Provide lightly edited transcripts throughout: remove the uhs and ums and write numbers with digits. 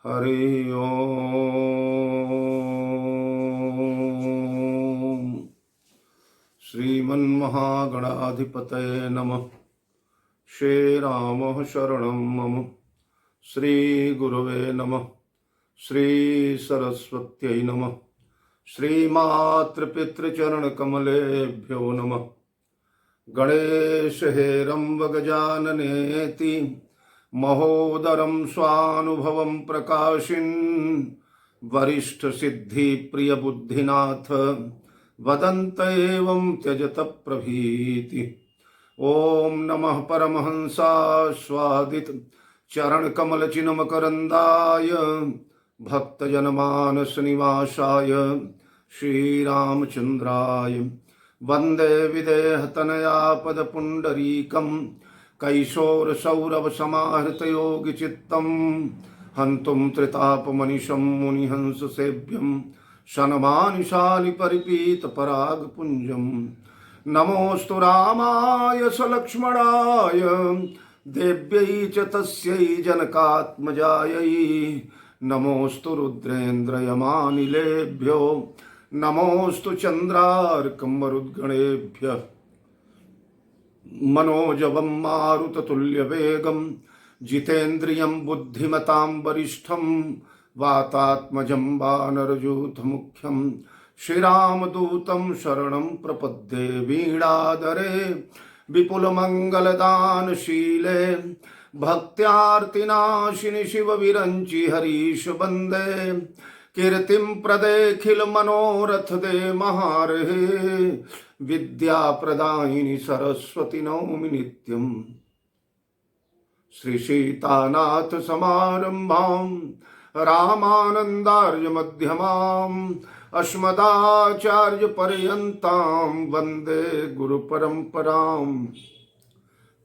हरि ओम। श्रीमन्महागणाधिपतये नमः। श्रीराम शरणं मम। श्रीगुरवे नमः। श्रीसरस्वत्यै नमः। श्रीमातृपितृचरणकमलेभ्यो नमः। गणेश हेरम्ब गजाननेति महोदरं स्वानुभवं प्रकाशिन् वरिष्ठ सिद्धि प्रिय बुद्धिनाथ वदन्त एवं त्यजत प्रभीति। ओम नमः परमहंसास्वादित चरण कमल चिन्मकरंदाय भक्तजनमानस निवासाय श्रीरामचंद्राय वंदे विदेह तनया पद पुंडरीकं कैशोर सौरभ समाहृत योगी चित्तम हंतुम त्रितापमनिशं मुनिहंस सेव्यं शनमानिशालि परिपीत पराग पुंजम। नमोस्तु रामाय सलक्ष्मणाय देव्यै च तस्यै जनकात्मजायै। नमोस्तु रुद्रेन्द्रयमानिलेभ्यो नमोस्तु चन्द्रार्कमरुद्गणेभ्यः। मनोजवं मारुततुल्यवेगं जितेन्द्रियं बुद्धिमतां वरिष्ठं वातात्मजं वानरयूथमुख्यं श्रीरामदूतं शरणं प्रपद्ये। वीणाधरे विपुलमङ्गलदानशीले भक्त्यार्तिनाशिनि शिवविरञ्चि हरीश वन्दे। कीर्तिं प्रदेखिल मनोरथ दे महारहे विद्या प्रदायिनि सरस्वती नौमि नित्यम्। श्री सीतानाथ समारंभां रामानंदार्य मध्यमाम् अस्मदाचार्य पर्यन्तां वन्दे गुरु परंपराम्।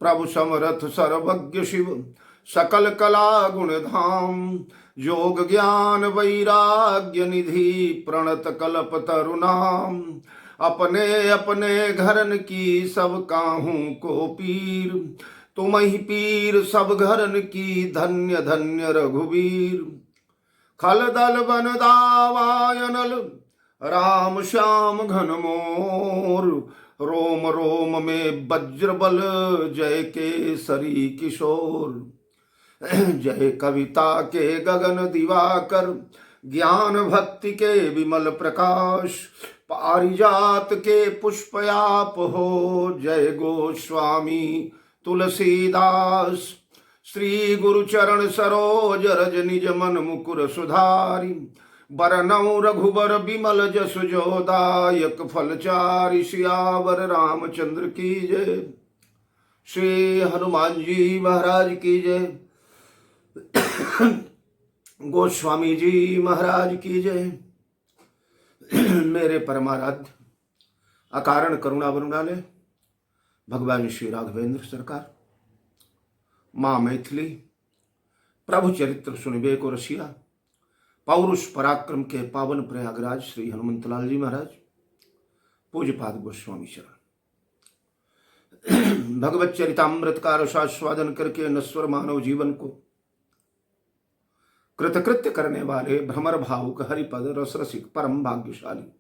प्रभु समरथ सर्वज्ञ शिव सकल कला गुणधाम योग ज्ञान वैराग्य निधि प्रणत कल्प तरुणाम। अपने अपने घरन की सब काहू को पीर तुम ही पीर सब घरन की धन्य धन्य रघुवीर। खल दल बन दावायनल राम श्याम घन मोर रोम रोम में वज्र बल जय केसरी किशोर। जय कविता के गगन दिवाकर ज्ञान भक्ति के विमल प्रकाश पारिजात के पुष्पयाप हो। जय गोस्वामी तुलसीदास श्री गुरु चरण सरोज रज निज मन मुकुर सुधारी। बरनौ रघुबर बिमल जसु जोदायक फलचारि सियावर रामचंद्र की जय। श्री हनुमान जी महाराज की जय। गोस्वामी जी महाराज की जय। मेरे परमाराध्य अकारण करुणा वरुणालय भगवान श्री राघवेंद्र सरकार माँ मैथिली प्रभु चरित्र सुनिबे को रसिया पौरुष पराक्रम के पावन प्रयागराज श्री हनुमंतलाल जी महाराज पूज्यपाद गोस्वामी शरण। भगवत चरितामृत का रसास्वादन करके नश्वर मानव जीवन को कृतकृत्य करने वाले भ्रमर भावुक हरिपद रस रसिक परम भाग्यशाली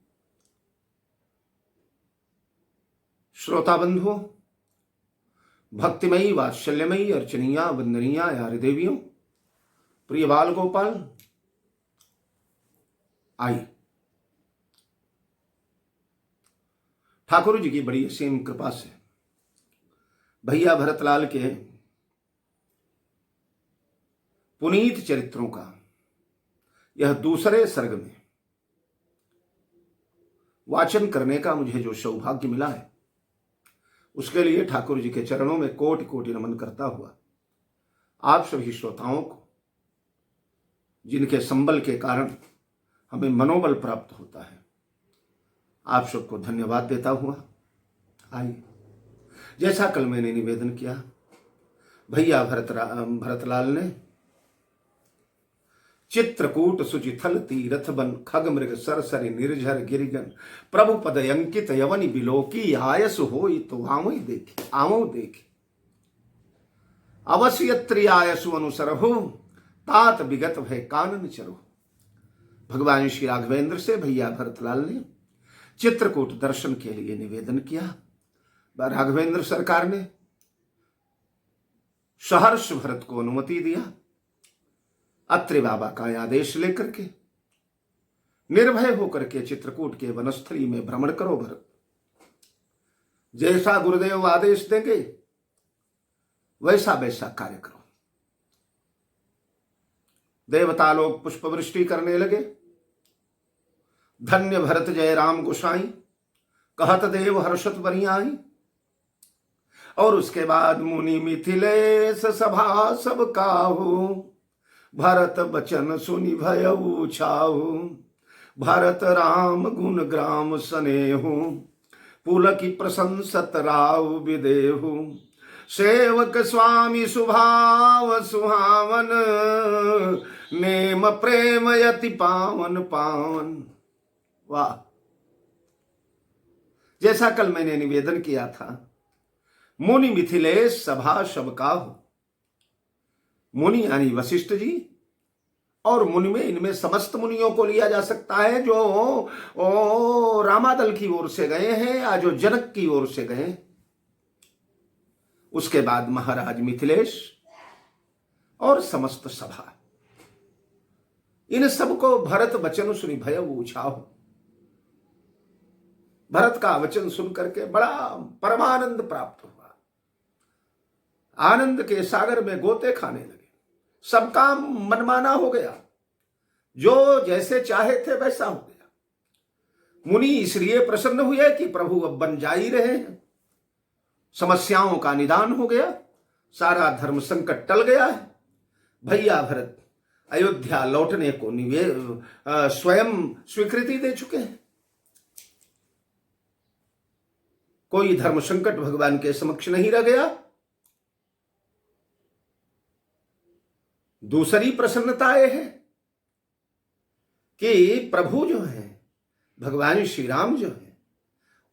श्रोता बंधुओं, भक्तिमयी वात्सल्यमयी अर्चनीया वंदनीया यार देवियों, प्रिय बाल गोपाल, आइए ठाकुर जी की बड़ी असीम कृपा से भैया भरतलाल के पुनीत चरित्रों का यह दूसरे सर्ग में वाचन करने का मुझे जो सौभाग्य मिला है उसके लिए ठाकुर जी के चरणों में कोटि कोटि नमन करता हुआ आप सभी श्रोताओं को, जिनके संबल के कारण हमें मनोबल प्राप्त होता है, आप सबको धन्यवाद देता हुआ आइए, जैसा कल मैंने निवेदन किया, भैया भरतलाल ने चित्रकूट सुचिथल तीरथ बन खग मृग सरसरि निर्झर गिरिगन प्रभु पद अंकित यवनि बिलोकी आयस होई तो आवो देखे अवश्य आयसु अनुसर हो तात विगत भय कानन चरो। भगवान श्री राघवेंद्र से भैया भरतलाल ने चित्रकूट दर्शन के लिए निवेदन किया। राघवेंद्र सरकार ने सहर्ष भरत को अनुमति दिया। अत्रि बाबा का आदेश लेकर के निर्भय होकर के चित्रकूट के वनस्थली में भ्रमण करो भरत, जैसा गुरुदेव आदेश देंगे वैसा वैसा कार्य करो। देवता लोग पुष्प वृष्टि करने लगे। धन्य भरत जय राम गोसाई, कहत देव हर्षत बरियाई। और उसके बाद मुनि मिथिलेश सभा सब काहू, भरत बचन सुनि भयउ छाहू। भरत राम गुण ग्राम स्नेहु, पुलकी प्रशंसत राव विदेहु। सेवक स्वामी सुभाव सुहावन, नेम प्रेम यति पावन पावन। वाह! जैसा कल मैंने निवेदन किया था, मुनि मिथिलेश सभा सब काहू। मुनि यानी वशिष्ठ जी, और मुनि में इनमें समस्त मुनियों को लिया जा सकता है जो रामादल की ओर से गए हैं या जो जनक की ओर से गए। उसके बाद महाराज मिथिलेश और समस्त सभा, इन सबको भरत वचन सुनि भयउ छाहू। भरत का वचन सुन करके बड़ा परमानंद प्राप्त हुआ। आनंद के सागर में गोते खाने लगे। सब काम मनमाना हो गया, जो जैसे चाहे थे वैसा हो गया। मुनि इसलिए प्रसन्न हुए कि प्रभु अब बन जा ही रहे हैं, समस्याओं का निदान हो गया, सारा धर्म संकट टल गया है। भैया भरत अयोध्या लौटने को स्वयं स्वीकृति दे चुके हैं। कोई धर्म संकट भगवान के समक्ष नहीं रह गया। दूसरी प्रसन्नता यह है कि प्रभु जो है, भगवान श्री राम जो है,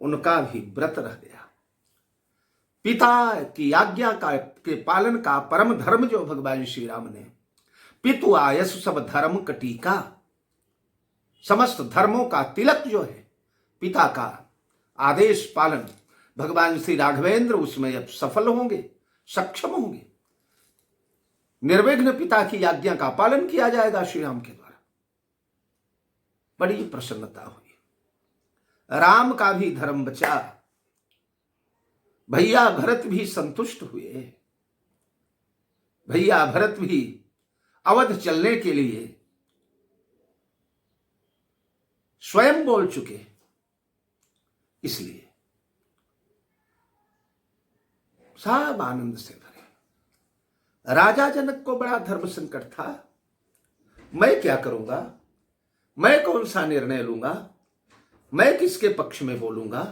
उनका भी व्रत रह गया। पिता की आज्ञा के पालन का परम धर्म जो भगवान श्री राम ने, पितु आयस सब धर्म कटीका, समस्त धर्मों का तिलक जो है पिता का आदेश पालन, भगवान श्री राघवेंद्र उसमें अब सफल होंगे, सक्षम होंगे। निर्विघ्न पिता की आज्ञा का पालन किया जाएगा श्री राम के द्वारा। बड़ी प्रसन्नता हुई। राम का भी धर्म बचा, भैया भरत भी संतुष्ट हुए। भैया भरत भी अवध चलने के लिए स्वयं बोल चुके, इसलिए सब आनंद से भरे। राजा जनक को बड़ा धर्म संकट था। मैं क्या करूंगा, मैं कौन सा निर्णय लूंगा, मैं किसके पक्ष में बोलूंगा।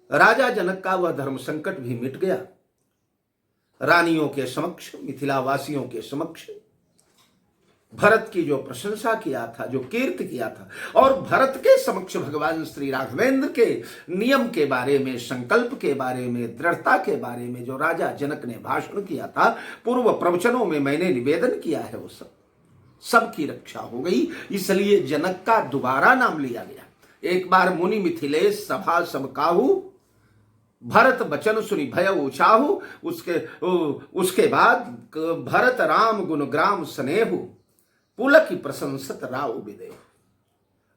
राजा जनक का वह धर्म संकट भी मिट गया। रानियों के समक्ष, मिथिलावासियों के समक्ष भरत की जो प्रशंसा किया था, जो कीर्ति किया था, और भरत के समक्ष भगवान श्री राघवेंद्र के नियम के बारे में, संकल्प के बारे में, दृढ़ता के बारे में जो राजा जनक ने भाषण किया था, पूर्व प्रवचनों में मैंने निवेदन किया है, वो सब की रक्षा हो गई। इसलिए जनक का दोबारा नाम लिया गया। एक बार मुनि मिथिलेश सभा सब काहू, भरत बचन सुनि भयउ छाहू। उसके बाद भरत राम गुण ग्राम स्नेहु, पुलकी प्रशंसत राव विदेह।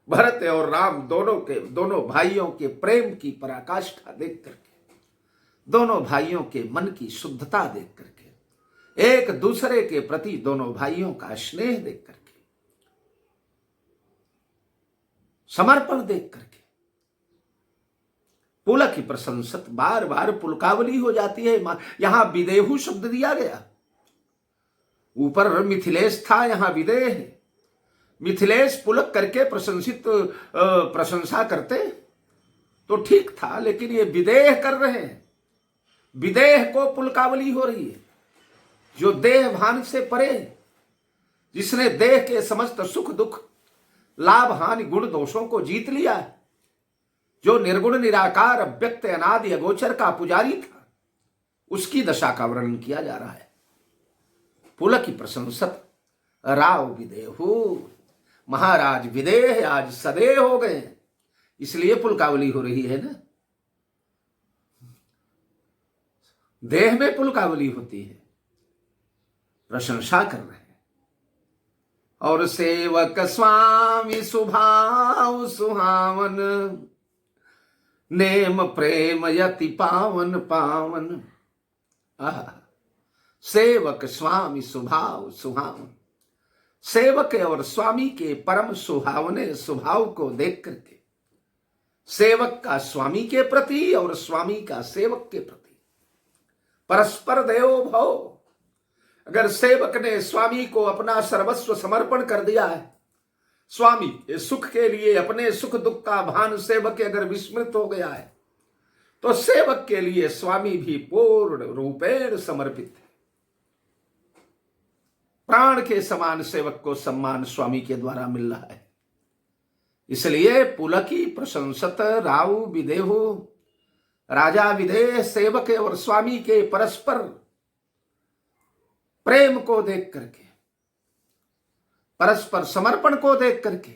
भरत और राम दोनों भाइयों के प्रेम की पराकाष्ठा देख करके, दोनों भाइयों के मन की शुद्धता देख करके, एक दूसरे के प्रति दोनों भाइयों का स्नेह देख करके, समर्पण देख करके, पुलकी प्रशंसत, बार बार पुलकावली हो जाती है। यहां विदेहु शब्द दिया गया। ऊपर मिथिलेश था, यहां विदेह है। मिथिलेश पुलक करके प्रशंसा करते तो ठीक था, लेकिन ये विदेह कर रहे हैं। विदेह को पुलकावली हो रही है। जो देह भान से परे, जिसने देह के समस्त सुख दुख, लाभ हानि, गुण दोषों को जीत लिया है, जो निर्गुण निराकार अव्यक्त अनादि अगोचर का पुजारी था, उसकी दशा का वर्णन किया जा रहा है। पुलकी प्रशंसत राव विदेहु, महाराज विदेह आज सदेह हो गए, इसलिए पुलकावली हो रही है ना। देह में पुलकावली होती है, प्रशंसा कर रहे हैं। और सेवक स्वामी सुभाव सुहावन, नेम प्रेम यति पावन पावन। सेवक स्वामी सुभाव सुहावन, सेवक और स्वामी के परम सुहावने स्वभाव को देख करके, सेवक का स्वामी के प्रति और स्वामी का सेवक के प्रति परस्पर देवो भव। अगर सेवक ने स्वामी को अपना सर्वस्व समर्पण कर दिया है, स्वामी के सुख के लिए अपने सुख दुख का भान सेवक अगर विस्मृत हो गया है, तो सेवक के लिए स्वामी भी पूर्ण रूपेण समर्पित है। प्राण के समान सेवक को सम्मान स्वामी के द्वारा मिल रहा है। इसलिए पुलकी प्रशंसत राव विदेहु, राजा विदेह सेवक और स्वामी के परस्पर प्रेम को देख करके, परस्पर समर्पण को देख करके,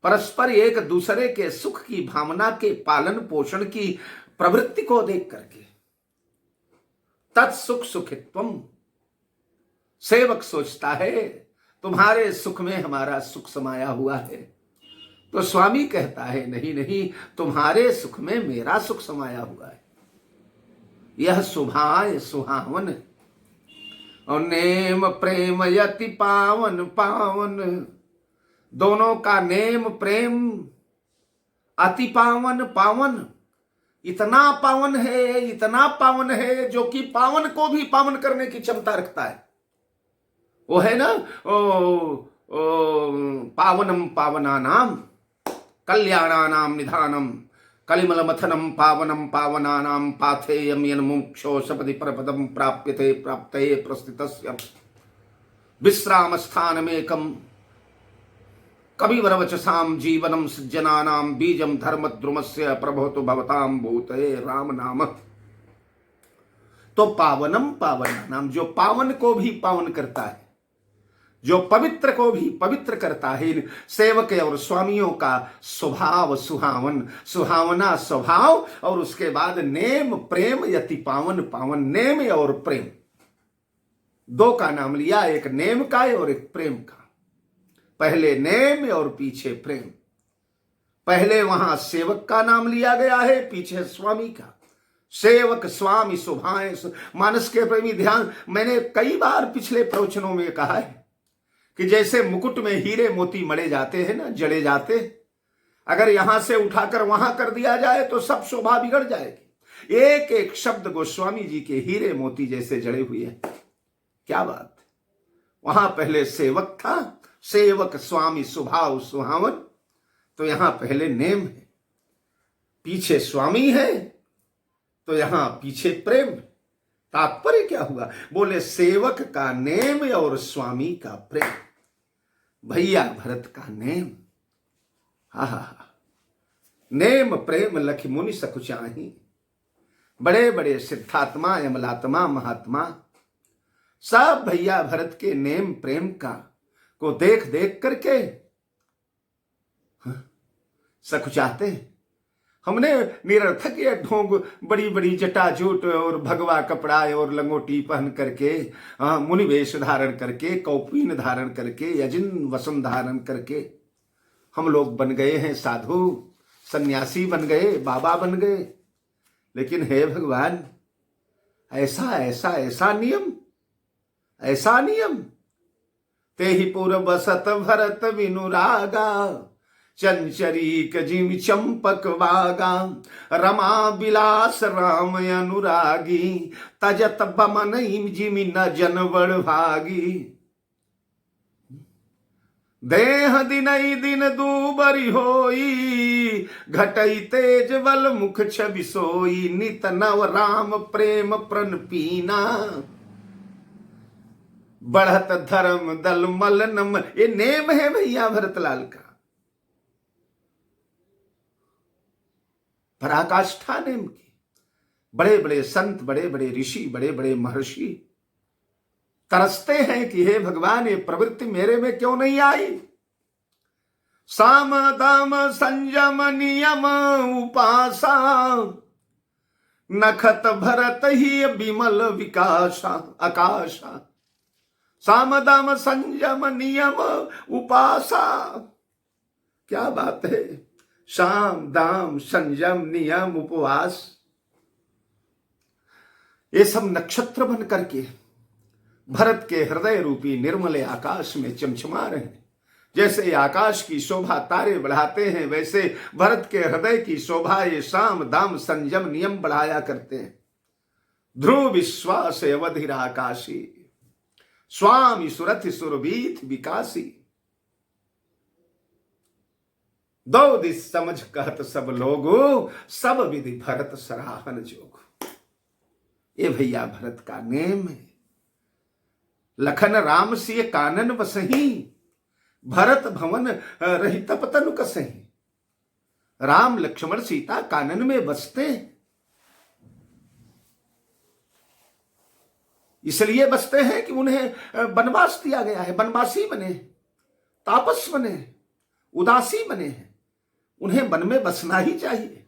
परस्पर एक दूसरे के सुख की भावना के पालन पोषण की प्रवृत्ति को देख करके, तत्सुख सुखित्वम, सेवक सोचता है तुम्हारे सुख में हमारा सुख समाया हुआ है, तो स्वामी कहता है नहीं नहीं, तुम्हारे सुख में मेरा सुख समाया हुआ है। यह सुभाय सुहावन, और नेम प्रेम यति पावन पावन, दोनों का नेम प्रेम अति पावन पावन, इतना पावन है, इतना पावन है जो कि पावन को भी पावन करने की क्षमता रखता है। वो है ना पावनम पावनानाम कल्याणानाम निधानम, कलिमल मथनम पावनम पावनानाम पाथेयम यन मुक्षो सपदि परपदम प्राप्यते प्राप्तये प्रस्थितस्य विश्राम स्थानमेकम कविवरवचसाम जीवनम सज्जनानाम बीजम धर्मद्रुमस्य प्रभवतु भवताम भूतये राम नाम। तो पावनम पावनानाम, जो पावन को भी पावन करता है, जो पवित्र को भी पवित्र करता है, सेवक और स्वामियों का स्वभाव सुहावन, सुहावना स्वभाव, और उसके बाद नेम प्रेम यति पावन पावन। नेम और प्रेम दो का नाम लिया, एक नेम का और एक प्रेम का। पहले नेम और पीछे प्रेम। पहले वहां सेवक का नाम लिया गया है, पीछे स्वामी का। सेवक स्वामी सुभाए मानस के प्रेमी। ध्यान, मैंने कई बार पिछले प्रवचनों में कहा है कि जैसे मुकुट में हीरे मोती मड़े जाते हैं ना, जड़े जाते, अगर यहां से उठाकर वहां कर दिया जाए तो सब शोभा बिगड़ जाएगी। एक एक शब्द गोस्वामी जी के हीरे मोती जैसे जड़े हुए हैं। क्या बात। वहां पहले सेवक था, सेवक स्वामी सुभाव सुहावन, तो यहां पहले नेम है, पीछे स्वामी है, तो यहां पीछे प्रेम। तात्पर्य क्या हुआ? बोले सेवक का नेम और स्वामी का प्रेम। भैया भरत का नेम, हा नेम प्रेम लखि मुनि सकुचाही। बड़े बड़े सिद्धात्मा यमलात्मा महात्मा सब भैया भरत के नेम प्रेम का को देख देख करके सकुचाते। हमने निरर्थक ये ढोंग, बड़ी बड़ी जटाजूट और भगवा कपड़ा और लंगोटी पहन करके, मुनिवेश धारण करके, कौपीन धारण करके, यजिन वसन धारण करके हम लोग बन गए हैं साधु, सन्यासी बन गए, बाबा बन गए। लेकिन हे भगवान, ऐसा ऐसा ऐसा नियम, ऐसा नियम। ते ही पूर्व बसत भरत विनुरागा, चंचरीक जिम चंपक वागा, रमा बिलास राम अनुरागी, तजत बमन जिमि न जन बड़ भागी। देह दिनई दिन दूबरी होई, घटई तेज बल मुख छवि सोई, नित नव राम प्रेम प्रण पीना, बढ़त धर्म दल मल नम। ये नेम है भैया भरतलाल का, पराकाष्ठा नेम की। बड़े बड़े संत, बड़े बड़े ऋषि, बड़े बड़े महर्षि तरसते हैं कि हे भगवान, ये प्रवृत्ति मेरे में क्यों नहीं आई। साम दाम संयम नियम उपासा, नखत भरत ही विमल विकासा आकाशा। साम दाम संयम नियम उपासा, क्या बात है। शाम दाम संयम नियम उपवास, ये सब नक्षत्र बन करके भरत के हृदय रूपी निर्मले आकाश में चमचमा रहे हैं। जैसे आकाश की शोभा तारे बढ़ाते हैं, वैसे भरत के हृदय की शोभा ये शाम दाम संयम नियम बढ़ाया करते हैं। ध्रुव विश्वास अवधिर आकाशी, स्वामी सुरथ सुरभीत विकासी। दो दिस समझ कहत सब लोगो, सब विधि भरत सराहन जोग। ये भैया भरत का नेम है। लखन राम सिय कानन बसही, भरत भवन रहित पतन कसही। राम लक्ष्मण सीता कानन में बसते, इसलिए बसते हैं कि उन्हें वनवास दिया गया है। वनवासी बने, तापस बने, उदासी बने हैं। उन्हें वन में बसना ही चाहिए,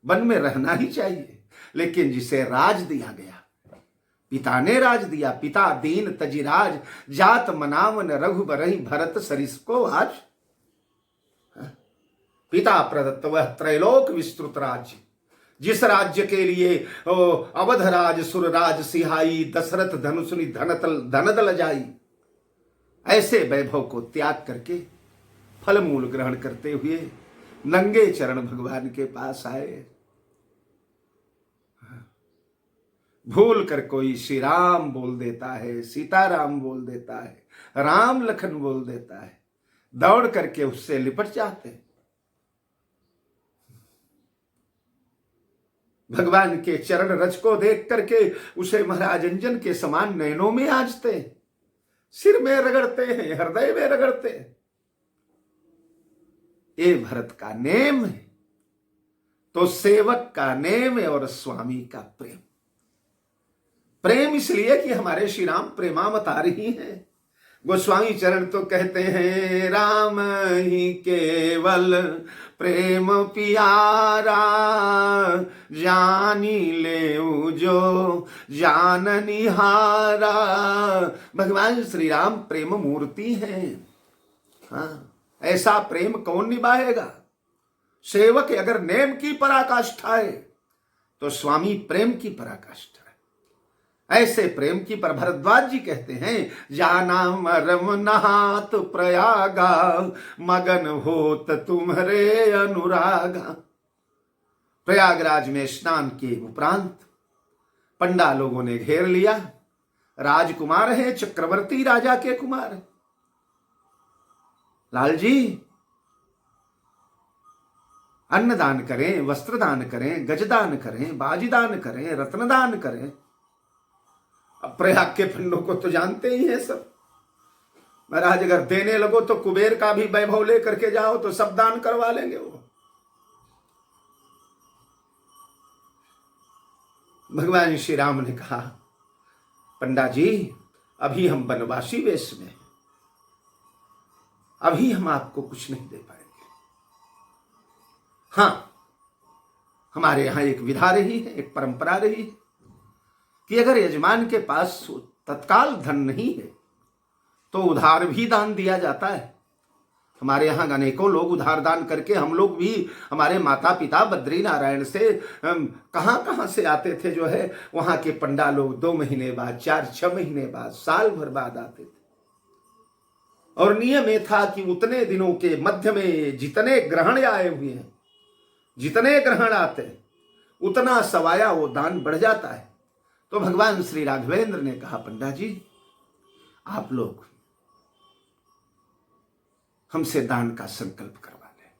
वन में रहना ही चाहिए। लेकिन जिसे राज दिया गया, पिता ने राज दिया, पिता दीन तजिराज, जात मनावन रघुबरहि भरत सरिस को आज। पिता प्रदत्त वह त्रैलोक विस्तृत राज्य, जिस राज्य के लिए अवध राज सुरराज सिहाई, दशरथ धनुषुनि धनदल जाई, ऐसे वैभव को त्याग करके फल मूल ग्रहण करते हुए नंगे चरण भगवान के पास आए। भूल कर कोई श्री राम बोल देता है, सीताराम बोल देता है, राम लखन बोल देता है, दौड़ करके उससे लिपट जाते हैं। भगवान के चरण रज को देख करके उसे महाराज अंजन के समान नयनों में आंचते हैं, सिर में रगड़ते हैं, हृदय में रगड़ते हैं। ये भरत का नेम है, तो सेवक का नेम है और स्वामी का प्रेम। प्रेम इसलिए कि हमारे श्री राम प्रेमावतार ही हैं। गोस्वामी चरण तो कहते हैं, राम ही केवल प्रेम पियारा, जानी ले जो जाननिहारा। भगवान श्री राम प्रेम मूर्ति हैं। हाँ, ऐसा प्रेम कौन निभाएगा। सेवक अगर नेम की पराकाष्ठा है तो स्वामी प्रेम की पराकाष्ठा है। ऐसे प्रेम की पर भरद्वाज जी कहते हैं, जाना मरम नहात प्रयागा, मगन होत तुम्हारे अनुरागा। प्रयागराज में स्नान के उपरांत पंडा लोगों ने घेर लिया। राजकुमार हैं, चक्रवर्ती राजा के कुमार। लाल जी, अन्नदान करें, वस्त्र दान करें, गजदान करें, बाजीदान करें, रत्नदान करें। अब प्रयाग के पंडों को तो जानते ही हैं सब। महाराज अगर देने लगो तो कुबेर का भी वैभव लेकर के जाओ तो सब दान करवा लेंगे वो। भगवान श्री राम ने कहा, पंडा जी अभी हम वनवासी वेश में हैं, अभी हम आपको कुछ नहीं दे पाएंगे। हाँ, हमारे यहां एक विधा रही है, एक परंपरा रही है कि अगर यजमान के पास तत्काल धन नहीं है तो उधार भी दान दिया जाता है। हमारे यहाँ अनेकों लोग उधार दान करके, हम लोग भी, हमारे माता पिता बद्री नारायण से कहाँ कहाँ से आते थे जो है, वहां के पंडा लोग 2 महीने बाद, 4-6 महीने बाद, साल भर बाद आते थे। और नियम ये था कि उतने दिनों के मध्य में जितने ग्रहण आए हुए हैं, जितने ग्रहण आते हैं, उतना सवाया वो दान बढ़ जाता है। तो भगवान श्री राघवेंद्र ने कहा, पंडा जी आप लोग हमसे दान का संकल्प करवा लें।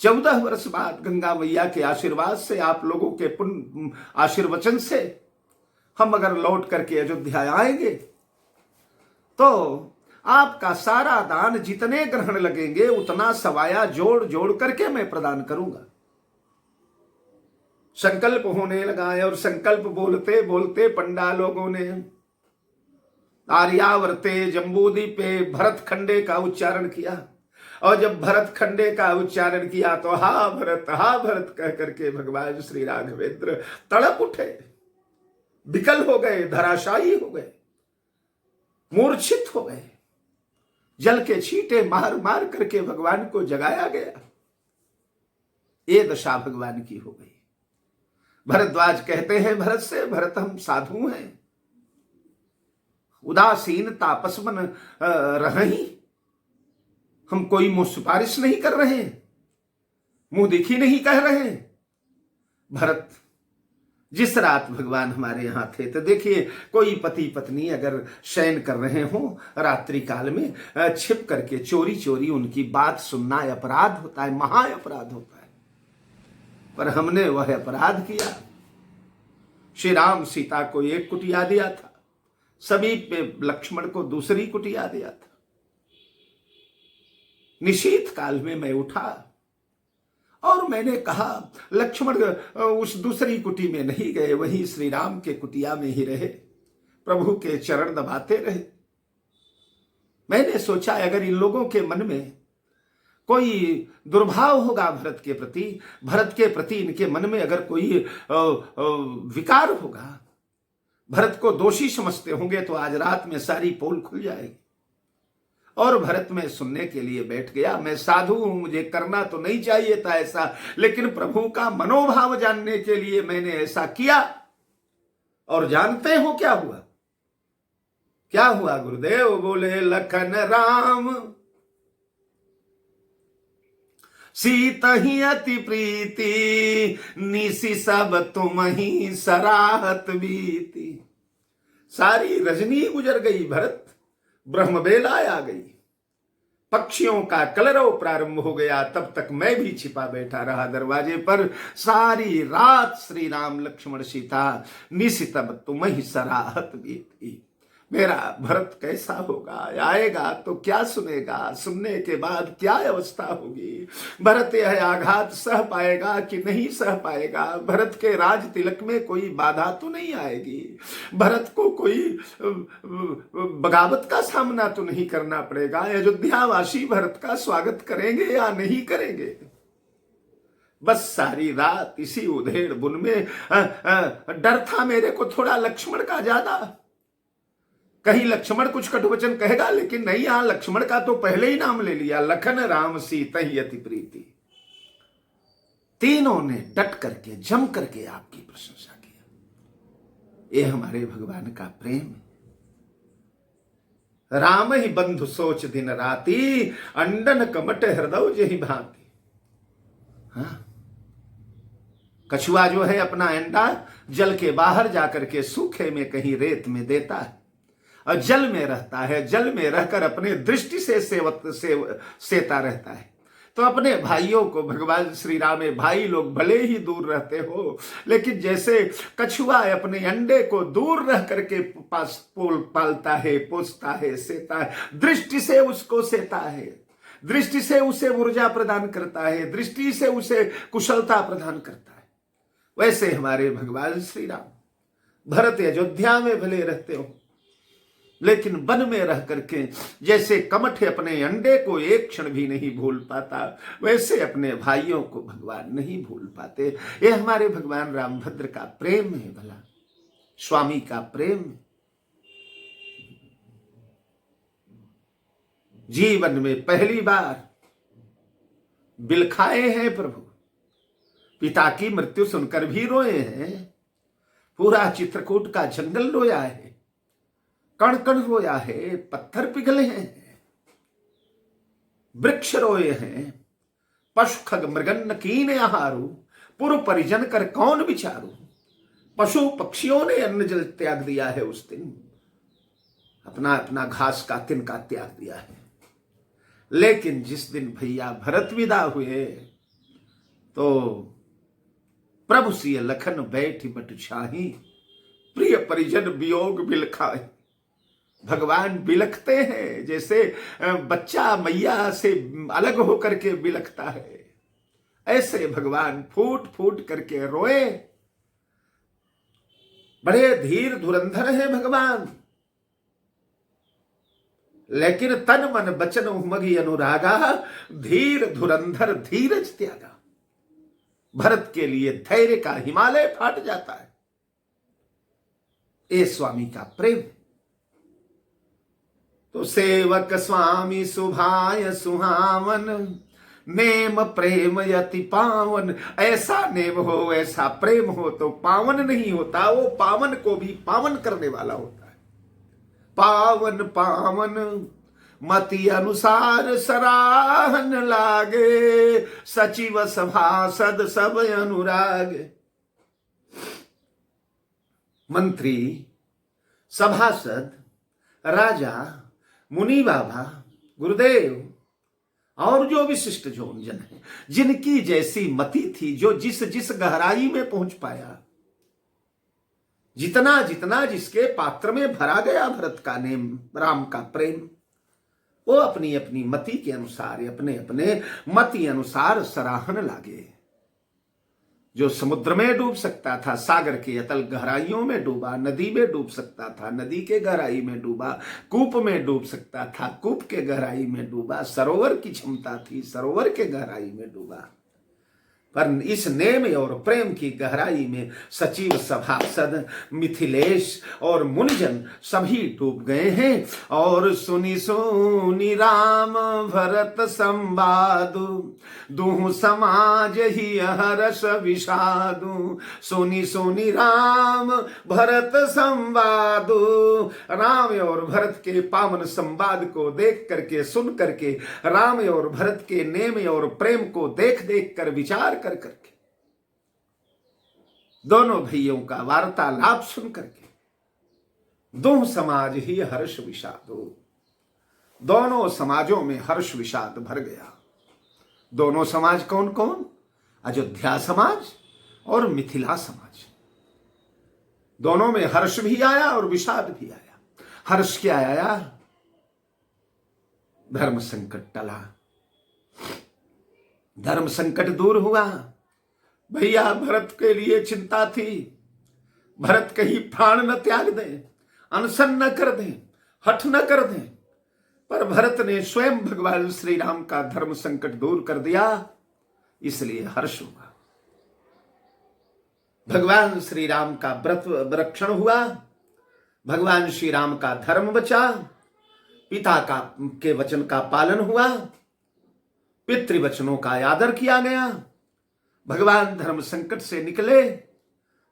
14 वर्ष बाद गंगा मैया के आशीर्वाद से, आप लोगों के पुण्य आशीर्वचन से हम अगर लौट करके अयोध्या आएंगे तो आपका सारा दान, जितने ग्रहण लगेंगे उतना सवाया जोड़ जोड़ करके मैं प्रदान करूंगा। संकल्प होने लगा है और संकल्प बोलते बोलते पंडा लोगों ने आर्यावर्ते जम्बूद्वीपे भरत खंडे का उच्चारण किया। और जब भरत खंडे का उच्चारण किया तो हा भरत कह करके भगवान श्री राघवेंद्र तड़प उठे, विकल हो गए, धराशायी हो गए, मूर्छित हो गए। जल के छींटे मार मार करके भगवान को जगाया गया। ये दशा भगवान की हो गई। भरद्वाज कहते हैं भरत से, भरत हम साधु हैं, उदासीन तापस मन रही, हम कोई मुंह सिफारिश नहीं कर रहे, मुंह देखी नहीं कह रहे। भरत, जिस रात भगवान हमारे यहां थे तो देखिए, कोई पति पत्नी अगर शयन कर रहे हो रात्रि काल में, छिप करके चोरी चोरी उनकी बात सुनना अपराध होता है, महा अपराध होता है। पर हमने वह अपराध किया। श्री राम सीता को एक कुटिया दिया था, सभी पे लक्ष्मण को दूसरी कुटिया दिया था। निशीत काल में मैं उठा और मैंने कहा, लक्ष्मण उस दूसरी कुटी में नहीं गए, वहीं श्री राम के कुटिया में ही रहे, प्रभु के चरण दबाते रहे। मैंने सोचा अगर इन लोगों के मन में कोई दुर्भाव होगा भरत के प्रति इनके मन में अगर कोई विकार होगा, भरत को दोषी समझते होंगे, तो आज रात में सारी पोल खुल जाएगी। और भरत में सुनने के लिए बैठ गया। मैं साधु हूं, मुझे करना तो नहीं चाहिए था ऐसा, लेकिन प्रभु का मनोभाव जानने के लिए मैंने ऐसा किया। और जानते हो क्या हुआ? क्या हुआ? गुरुदेव बोले, लखन राम सीता ही अति प्रीति, निसी सब तुम ही सराहत बीती। सारी रजनी गुजर गई भरत, ब्रह्मबेला आ गई, पक्षियों का कलरव प्रारंभ हो गया। तब तक मैं भी छिपा बैठा रहा दरवाजे पर। सारी रात श्री राम लक्ष्मण सीता निसी तब तुम ही सराहत बीती। मेरा भरत कैसा होगा? आएगा तो क्या सुनेगा? सुनने के बाद क्या अवस्था होगी? भरत यह आघात सह पाएगा कि नहीं सह पाएगा? भरत के राज तिलक में कोई बाधा तो नहीं आएगी? भरत को कोई बगावत का सामना तो नहीं करना पड़ेगा? अयोध्यावासी भरत का स्वागत करेंगे या नहीं करेंगे? बस सारी रात इसी उधेड़ बुन में डर था मेरे को थोड़ा लक्ष्मण का ज्यादा। कहीं लक्ष्मण कुछ कटुवचन कहेगा, लेकिन नहीं, यहां लक्ष्मण का तो पहले ही नाम ले लिया, लखन राम सीता ही अति प्रीति। तीनों ने डट करके जम करके आपकी प्रशंसा किया। ये हमारे भगवान का प्रेम है। राम ही बंधु सोच दिन राती, अंडन कमट हृदय जही भांति। हाँ, कछुआ जो है अपना अंडा जल के बाहर जाकर के सूखे में कहीं रेत में देता है और जल में रहता है, जल में रहकर अपने दृष्टि से सेता रहता है। तो अपने भाइयों को भगवान श्री राम, भाई लोग भले ही दूर रहते हो, लेकिन जैसे कछुआ अपने अंडे को दूर रह करके पालता है, पोसता है, सेता है, दृष्टि से उसको सेता है, दृष्टि से उसे ऊर्जा प्रदान करता है, दृष्टि से उसे कुशलता प्रदान करता है, वैसे हमारे भगवान श्री राम, भरत अयोध्या में भले रहते हो, लेकिन वन में रह करके जैसे कमठ अपने अंडे को एक क्षण भी नहीं भूल पाता, वैसे अपने भाइयों को भगवान नहीं भूल पाते। ये हमारे भगवान रामभद्र का प्रेम है, भला स्वामी का प्रेम। जीवन में पहली बार बिलखाए हैं प्रभु, पिता की मृत्यु सुनकर भी रोए हैं, पूरा चित्रकूट का जंगल रोया है, कण कण रोया है, पत्थर पिघले हैं, वृक्ष रोए हैं, पशु खग मृगन्न कीन आहारू, पुर परिजन कर कौन विचारू। पशु पक्षियों ने अन्न जल त्याग दिया है उस दिन, अपना अपना घास का तिनका त्याग दिया है। लेकिन जिस दिन भैया भरत विदा हुए तो प्रभु सिय लखन बैठी बट छाही, प्रिय परिजन वियोग बिलखाए। भगवान बिलखते हैं, जैसे बच्चा मैया से अलग होकर के बिलखता है, ऐसे भगवान फूट फूट करके रोए। बड़े धीर धुरंधर है भगवान, लेकिन तन मन बचन उमगी अनुरागा, धीर धुरंधर धीरज त्यागा। भरत के लिए धैर्य का हिमालय फाट जाता है। ये स्वामी का प्रेम। तो सेवक स्वामी सुभाय सुहावन, नेम प्रेम यति पावन। ऐसा नेम हो, ऐसा प्रेम हो तो पावन नहीं होता, वो पावन को भी पावन करने वाला होता है। पावन पावन मति अनुसार सराहन लागे, सचिव सभासद सब अनुरागे। मंत्री, सभासद, राजा, मुनि बाबा, गुरुदेव और जो विशिष्ट जन है, जिनकी जैसी मति थी, जो जिस जिस गहराई में पहुंच पाया, जितना जितना जिसके पात्र में भरा गया भरत का नेम, राम का प्रेम, वो अपनी अपनी मति के अनुसार, अपने अपने मति अनुसार सराहन लागे। जो समुद्र में डूब सकता था, सागर के अतल गहराइयों में डूबा, नदी में डूब सकता था, नदी के गहराई में डूबा, कूप में डूब सकता था, कूप के गहराई में डूबा, सरोवर की क्षमता थी, सरोवर के गहराई में डूबा। पर इस नेम और प्रेम की गहराई में सचिव, सभासद, मिथिलेश और मुनिजन सभी डूब गए हैं। और सुनी सुनी राम भरत संवादु, दुहु समाज ही हर्ष विषादु। सुनी सुनी राम भरत संवादु, राम और भरत के पावन संवाद को देख करके, सुन करके, राम और भरत के नेम और प्रेम को देख देख कर, विचार कर करके, दोनों भाइयों का वार्तालाप सुन करके, दोनों समाज ही हर्ष विषादो, दोनों समाजों में हर्ष विषाद भर गया। दोनों समाज कौन कौन? अयोध्या समाज और मिथिला समाज। दोनों में हर्ष भी आया और विषाद भी आया। हर्ष क्या आया? धर्म संकट टला, धर्म संकट दूर हुआ। भैया भरत के लिए चिंता थी, भरत कहीं प्राण न त्याग दें, अनशन न कर दें, हठ न कर दें, पर भरत ने स्वयं भगवान श्री राम का धर्म संकट दूर कर दिया, इसलिए हर्ष हुआ। भगवान श्री राम का व्रत रक्षण हुआ, भगवान श्री राम का धर्म बचा, पिता के वचन का पालन हुआ, पितृवचनों का आदर किया गया, भगवान धर्म संकट से निकले,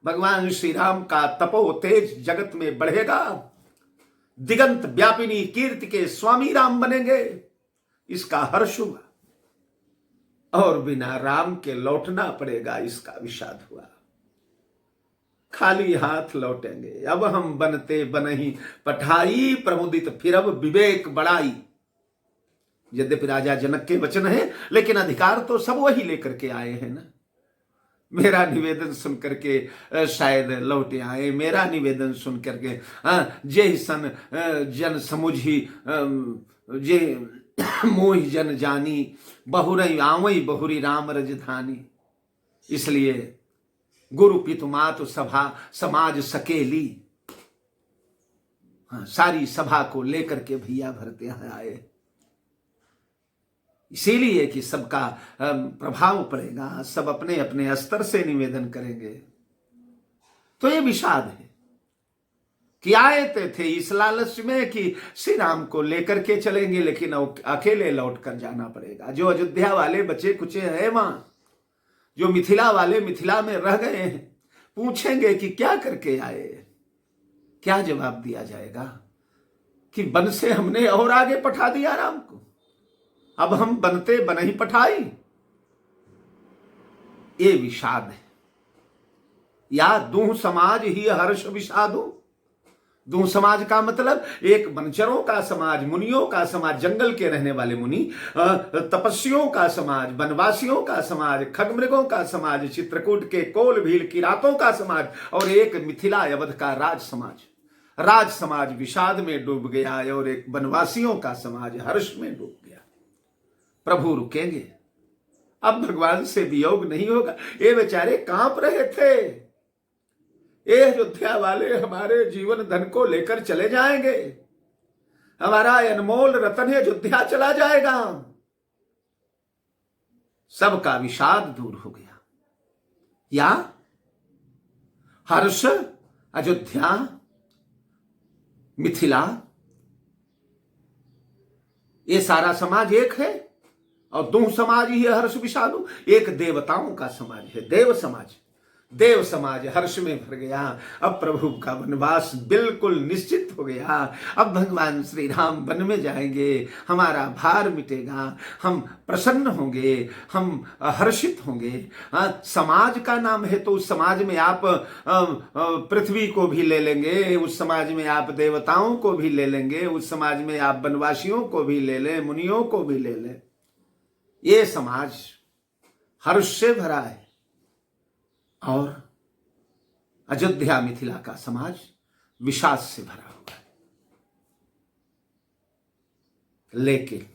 भगवान श्री राम का तपो तेज जगत में बढ़ेगा, दिगंत व्यापिनी कीर्ति के स्वामी राम बनेंगे, इसका हर्ष हुआ। और बिना राम के लौटना पड़ेगा, इसका विषाद हुआ। खाली हाथ लौटेंगे, अब हम बनते बनहि पठाई, प्रमुदित फिरब विवेक बड़ाई। यद्यपि राजा जनक के वचन है, लेकिन अधिकार तो सब वही लेकर के आए हैं ना। मेरा निवेदन सुन करके शायद लौटे आए, मेरा निवेदन सुन करके जे सन जन समुझी जे मोहि जन जानी, बहुरई आवई बहुरी राम रजधानी। इसलिए गुरु पितु मातु सभा समाज सकेली, सारी सभा को लेकर के भैया भरत यहाँ आए, इसीलिए कि सबका प्रभाव पड़ेगा, सब अपने अपने स्तर से निवेदन करेंगे। तो ये विषाद है कि आए थे इस लालच में कि श्री राम को लेकर के चलेंगे, लेकिन अकेले लौट कर जाना पड़ेगा। जो अयोध्या वाले बचे कुचे हैं वहां, जो मिथिला वाले मिथिला में रह गए हैं, पूछेंगे कि क्या करके आए, क्या जवाब दिया जाएगा कि वन से हमने और आगे पठा दिया राम को, अब हम बनते बन ही पठाई। ये विषाद है। या दूह समाज ही हर्ष विषादो। दूह समाज का मतलब एक वनचरों का समाज, मुनियों का समाज, जंगल के रहने वाले मुनि, तपस्वियों का समाज, वनवासियों का समाज, खगमृगों का समाज, चित्रकूट के कोल भील किरातों का समाज, और एक मिथिला अवध का राज समाज। राज समाज विषाद में डूब गया और एक वनवासियों का समाज हर्ष में डूब गया। प्रभु रुकेंगे, अब भगवान से वियोग नहीं होगा। ये बेचारे कांप रहे थे, ये अयोध्या वाले हमारे जीवन धन को लेकर चले जाएंगे, हमारा अनमोल रतन अयोध्या चला जाएगा। सबका विषाद दूर हो गया। या हर्ष, अयोध्या, मिथिला, ये सारा समाज एक है और दो समाज ही है हर्ष विषादु। एक देवताओं का समाज है, देव समाज। देव समाज हर्ष में भर गया। अब प्रभु का वनवास बिल्कुल निश्चित हो गया। अब भगवान श्री राम वन में जाएंगे, हमारा भार मिटेगा, हम प्रसन्न होंगे, हम हर्षित होंगे। समाज का नाम है तो उस समाज में आप पृथ्वी को भी ले लेंगे, उस समाज में आप देवताओं को भी ले लेंगे, उस समाज में आप वनवासियों को भी ले लें, मुनियों को भी ले लें। ये समाज हर्ष से भरा है और अयोध्या मिथिला का समाज विषाद से भरा हुआ है। लेकिन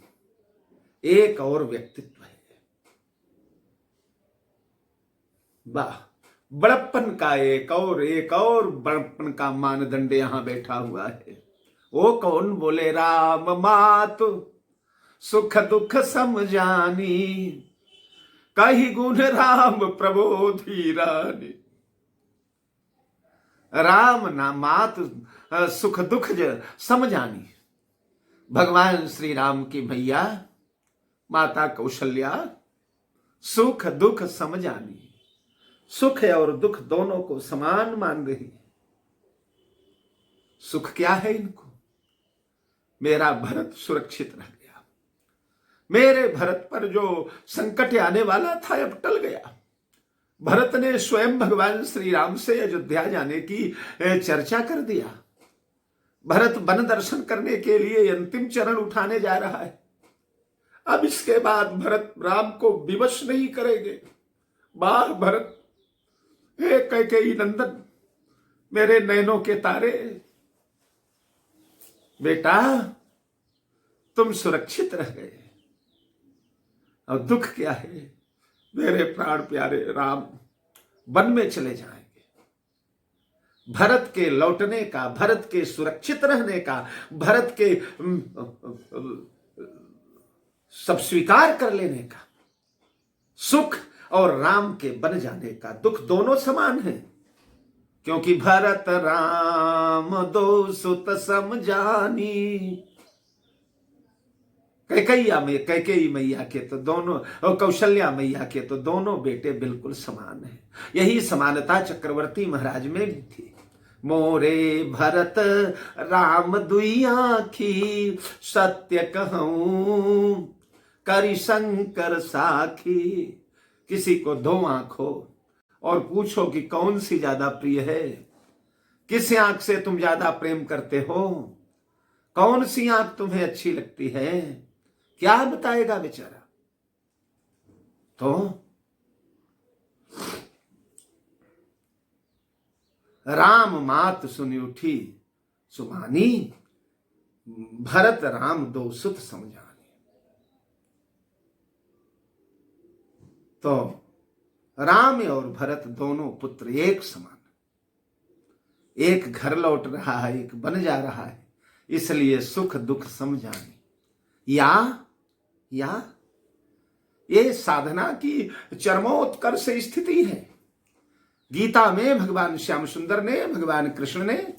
एक और व्यक्तित्व है, वाह, बड़प्पन का एक और बड़प्पन का मानदंड यहां बैठा हुआ है। वो कौन? बोले राम मातु सुख दुख समझानी, कही गुण राम प्रबोधि रानी। राम ना मात सुख दुख समझानी। भगवान श्री राम की भैया माता कौशल्या सुख दुख समझानी। सुख और दुख दोनों को समान मान रही। सुख क्या है इनको? मेरा भरत सुरक्षित रह गया, मेरे भरत पर जो संकट आने वाला था अब टल गया। भरत ने स्वयं भगवान श्री राम से अयोध्या जाने की चर्चा कर दिया। भरत वन दर्शन करने के लिए अंतिम चरण उठाने जा रहा है। अब इसके बाद भरत राम को विवश नहीं करेंगे। वाह भरत, हे कैकेयी नंदन, मेरे नैनों के तारे, बेटा तुम सुरक्षित रह गए। और दुख क्या है? मेरे प्राण प्यारे राम वन में चले जाएंगे। भरत के लौटने का, भरत के सुरक्षित रहने का, भरत के सब स्वीकार कर लेने का, सुख और राम के बन जाने का दुख दोनों समान है। क्योंकि भरत राम दो सुत समझानी। कैकेयी मैया के तो दोनों और कौशल्या मैया के तो दोनों बेटे बिल्कुल समान हैं। यही समानता चक्रवर्ती महाराज में भी थी। मोरे भरत राम दुई आँखी, सत्य कहूं करि शंकर साखी। किसी को दो आंख हो और पूछो कि कौन सी ज्यादा प्रिय है, किस आंख से तुम ज्यादा प्रेम करते हो, कौन सी आंख तुम्हें अच्छी लगती है, क्या बताएगा बेचारा। तो राम मात सुनी उठी सुमानी, भरत राम दो सुत समझानी। तो राम और भरत दोनों पुत्र एक समान, एक घर लौट रहा है, एक बन जा रहा है, इसलिए सुख दुख समझानी। या ये साधना की चरमोत्कर्ष स्थिति है। गीता में भगवान श्याम सुंदर ने, भगवान कृष्ण ने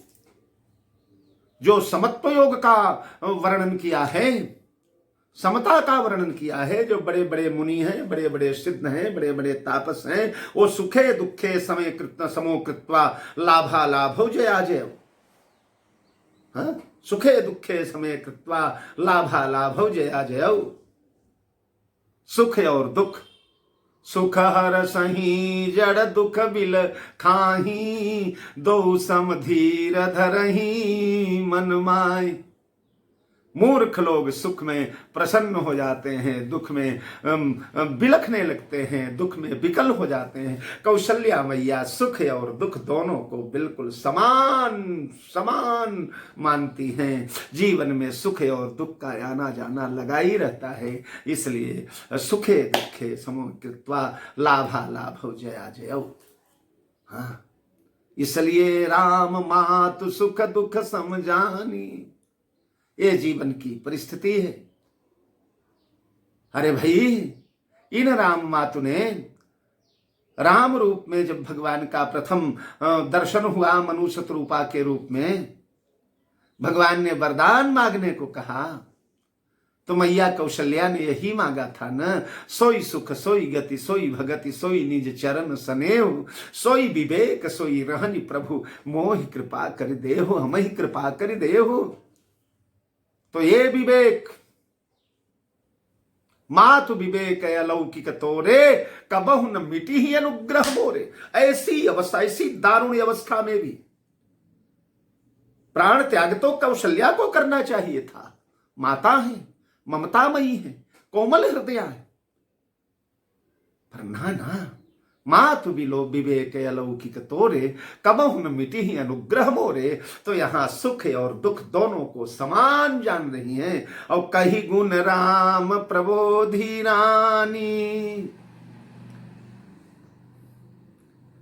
जो समत्व योग का वर्णन किया है, समता का वर्णन किया है, जो बड़े बड़े मुनि हैं, बड़े बड़े सिद्ध हैं, बड़े बड़े तापस हैं, वो सुखे दुखे समय कृत्वा समो कृत्वा लाभा लाभो जया जय। सुखे दुखे समय कृत्वा लाभा लाभो जया जय। सुख और दुख, सुख हर सही जड़ दुख बिल खाही, दो सम धीर धरही मन माय। मूर्ख लोग सुख में प्रसन्न हो जाते हैं, दुख में बिलखने लगते हैं, दुख में विकल हो जाते हैं। कौशल्या मैया सुख और दुख दोनों को बिल्कुल समान समान मानती हैं। जीवन में सुख और दुख का आना जाना लगा ही रहता है, इसलिए सुखे दुखे समो कृत्वा लाभा लाभो जया जय। हाँ, इसलिए राम मातु सुख दुख समझानी। ये जीवन की परिस्थिति है। अरे भाई, इन राम मातु ने राम रूप में जब भगवान का प्रथम दर्शन हुआ मनुष्य रूपा के रूप में, भगवान ने वरदान मांगने को कहा तो मैया कौशल्या ने यही मांगा था न, सोई सुख सोई गति सोई भगति सोई निज चरण सनेव, सोई विवेक सोई रहनि प्रभु मोहि कृपा कर देहो, हम ही कृपा कर देहो। तो ये विवेक मातु विवेक अलौकिक तोरे, कबहु न मिटी ही अनुग्रह मोरे। ऐसी अवस्था, ऐसी दारुण अवस्था में भी प्राण त्याग तो कौशल्या को करना चाहिए था। माता है, ममतामयी है, कोमल हृदय है, पर ना, मातु बिलो विवेक अलौकिक तोरे, कबहु न मिटी ही अनुग्रह मोरे। तो यहां सुख और दुख दोनों को समान जान रही हैं। और कही गुण राम प्रबोधि रानी,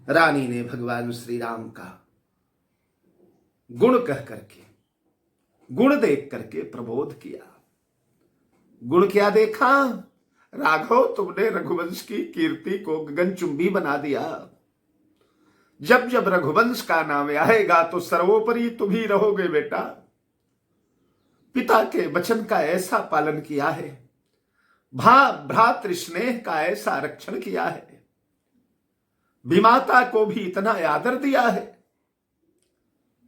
रानी ने भगवान श्री राम का गुण कह करके, गुण देख करके प्रबोध किया। गुण क्या देखा? राघव, तुमने रघुवंश की कीर्ति को गगनचुंबी बना दिया। जब जब रघुवंश का नाम आएगा तो सर्वोपरि तुम ही रहोगे बेटा। पिता के वचन का ऐसा पालन किया है, भ्रातृ स्नेह का ऐसा रक्षण किया है, विमाता को भी इतना आदर दिया है।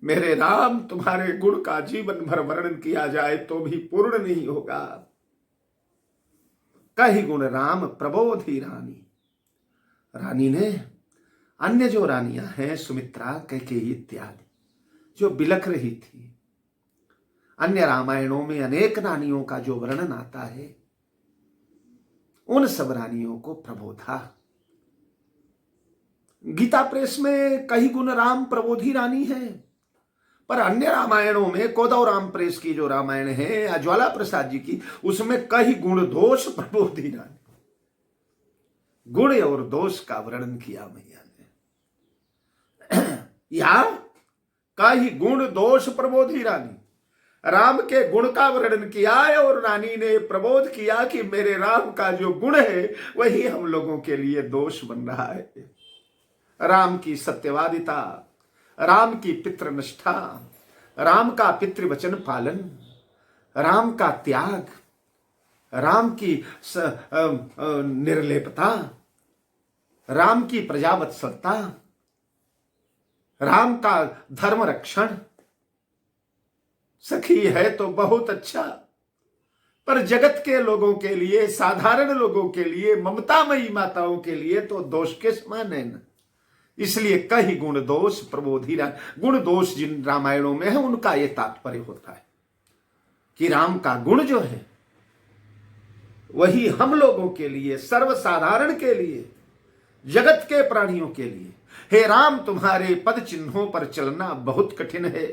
मेरे राम, तुम्हारे गुण का जीवन भर वर्णन किया जाए तो भी पूर्ण नहीं होगा। कही गुण राम प्रबोधि रानी, रानी ने अन्य जो रानियां हैं, सुमित्रा, कैकेयी इत्यादि, जो बिलख रही थी, अन्य रामायणों में अनेक रानियों का जो वर्णन आता है, उन सब रानियों को प्रबोधा। गीता प्रेस में कही गुण राम प्रबोधि रानी है, पर अन्य रामायणों में कोदव राम प्रेस की जो रामायण है ज्वाला प्रसाद जी की, उसमें कही गुण दोष प्रबोधि रानी, गुण और दोष का वर्णन किया मैया ने। या कही गुण दोष प्रबोधि रानी, राम के गुण का वर्णन किया है और रानी ने प्रबोध किया कि मेरे राम का जो गुण है वही हम लोगों के लिए दोष बन रहा है। राम की सत्यवादिता, राम की पितृनिष्ठा, राम का पितृवचन पालन, राम का त्याग, राम की निर्लेपता, राम की प्रजावत्सलता, राम का धर्म रक्षण। सखी है तो बहुत अच्छा, पर जगत के लोगों के लिए, साधारण लोगों के लिए, ममतामयी माताओं के लिए तो दोष के समान है न। इसलिए कही गुण दोष प्रबोधि रानी। गुण दोष जिन रामायणों में है उनका यह तात्पर्य होता है कि राम का गुण जो है वही हम लोगों के लिए, सर्वसाधारण के लिए, जगत के प्राणियों के लिए। हे राम, तुम्हारे पद चिन्हों पर चलना बहुत कठिन है।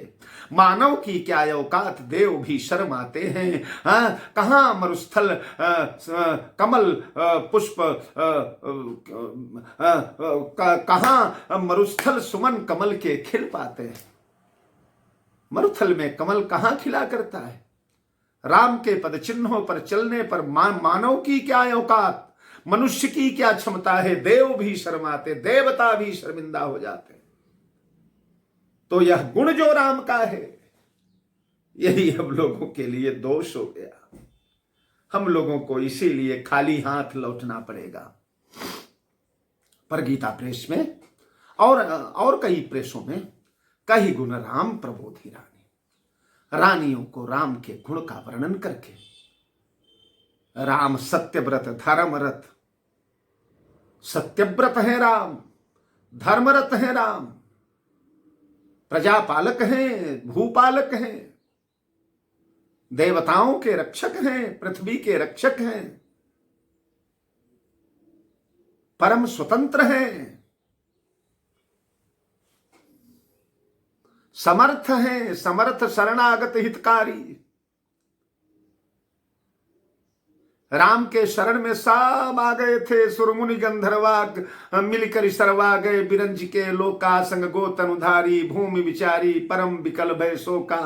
मानव की क्या औकात, देव भी शर्म आते हैं। कहाँ मरुस्थल कमल पुष्प, कहाँ मरुस्थल सुमन कमल के खिल पाते हैं। मरुस्थल में कमल कहाँ खिला करता है। राम के पद चिन्हों पर चलने पर मानव की क्या औकात, मनुष्य की क्या क्षमता है। देव भी शर्माते, देवता भी शर्मिंदा हो जाते। तो यह गुण जो राम का है यही हम लोगों के लिए दोष हो गया। हम लोगों को इसीलिए खाली हाथ लौटना पड़ेगा। पर गीता प्रेस में और कई प्रेसों में कही गुण राम प्रबोधि रानी, रानियों को राम के गुण का वर्णन करके, राम सत्यव्रत धर्मरत, सत्यव्रत है राम, धर्मरत है राम, प्रजापालक हैं, भूपालक हैं, देवताओं के रक्षक हैं, पृथ्वी के रक्षक हैं, परम स्वतंत्र हैं, समर्थ हैं, समर्थ शरणागत हितकारी। राम के शरण में सब आ गए थे। सुरमुनि गंधर्वा मिलकर शर्वा गए, बिरंज के लोका संग गोतन उधारी, भूमि विचारी परम विकल भय शोका।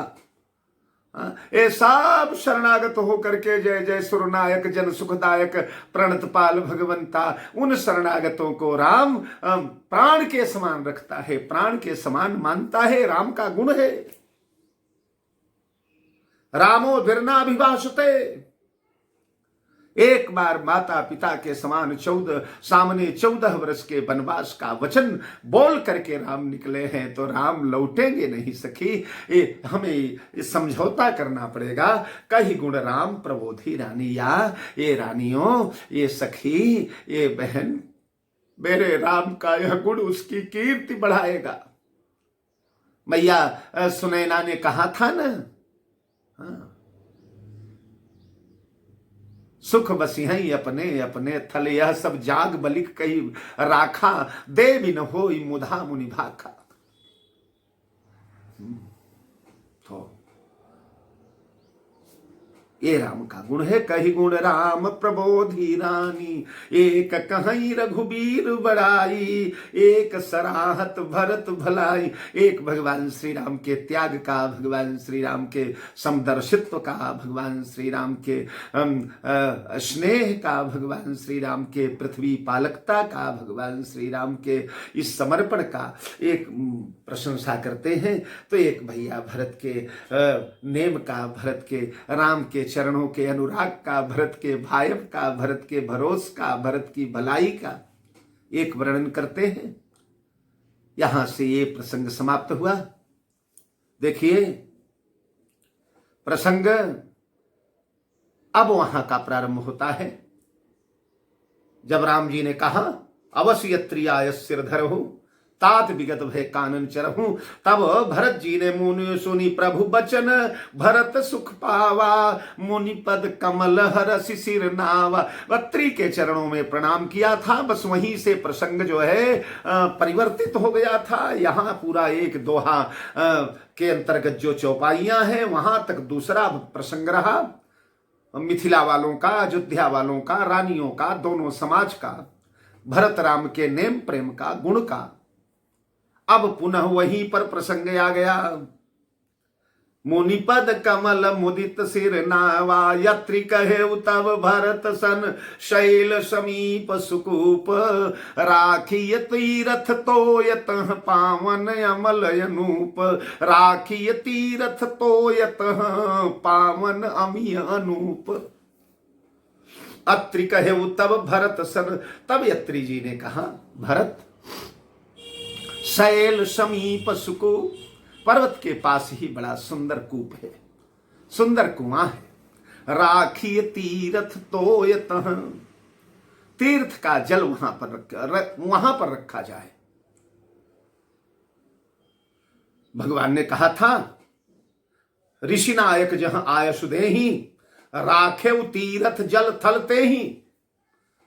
ये सब शरणागत होकर के जय जय सुरनायक जन सुखदायक प्रणत पाल भगवंता, उन शरणागतों को राम प्राण के समान रखता है, प्राण के समान मानता है। राम का गुण है रामो धीर्नाभिभाषते। एक बार माता पिता के समान 14 वर्ष के वनवास का वचन बोल करके राम निकले हैं, तो राम लौटेंगे नहीं सखी। हमें समझौता करना पड़ेगा। कही गुण राम प्रबोधि रानी, या ये रानियों, ये सखी, ये बहन, मेरे राम का यह गुण उसकी कीर्ति बढ़ाएगा। मैया सुनैना ने कहा था ना, हाँ, सुख बसिहई अपने अपने थल, यह सब जाग बलिक कही राखा, दे बिन होई मुधा मुनि भाखा। तो ये राम का गुण है। कही गुण राम प्रबोधि रानी, एक कहीं रघुबीर बड़ाई, एक सराहत भरत भलाई। एक भगवान श्री राम के त्याग का, भगवान श्री राम के समदर्शित्व का, भगवान श्री राम के स्नेह का, भगवान श्री राम के पृथ्वी पालकता का, भगवान श्री राम के इस समर्पण का एक प्रशंसा करते हैं। तो एक भैया भरत के नेम का, भरत के राम के चरणों के अनुराग का, भरत के भायब का, भरत के भरोस का, भरत की भलाई का एक वर्णन करते हैं। यहां से ये प्रसंग समाप्त हुआ। देखिए प्रसंग अब वहां का प्रारंभ होता है। जब राम जी ने कहा अवश्य यत्रियाय सिरधर हो तात विगत भय कानन चरहूं, तब भरत जी ने मुनि सुनी प्रभु बचन, भरत सुख पावा, मुनि पद कमल हरसि सिर नावा। अत्रि के चरणों में प्रणाम किया था। बस वहीं से प्रसंग जो है परिवर्तित हो गया था। यहाँ पूरा एक दोहा के अंतर्गत जो चौपाइयां हैं, वहां तक दूसरा प्रसंग रहा। मिथिला वालों का, अयोध्या वालों का, रानियों का, दोनों समाज का, भरत राम के नेम प्रेम का, गुण का। अब पुनः वहीं पर प्रसंग आ गया। मुनिपद कमल मुदित सिर नावा, यत्रि कहे तब भरत सन, शैल समीप सुकूप, राखिय तीरथ तोयत पावन अमल अनूप, राखिय तीरथ तोयत पावन अमी अनूप। अत्रि कहे तब भरत सन, तब यत्रि जी ने कहा भरत, शैल समीप सुकूप, पर्वत के पास ही बड़ा सुंदर कूप है, सुंदर कुआं है। राखिय तीरथ तोयत, तीर्थ का जल वहां पर रखा जाए। भगवान ने कहा था ऋषि नायक जहां आयसु देहि, राखेव तीरथ जल थलते ही।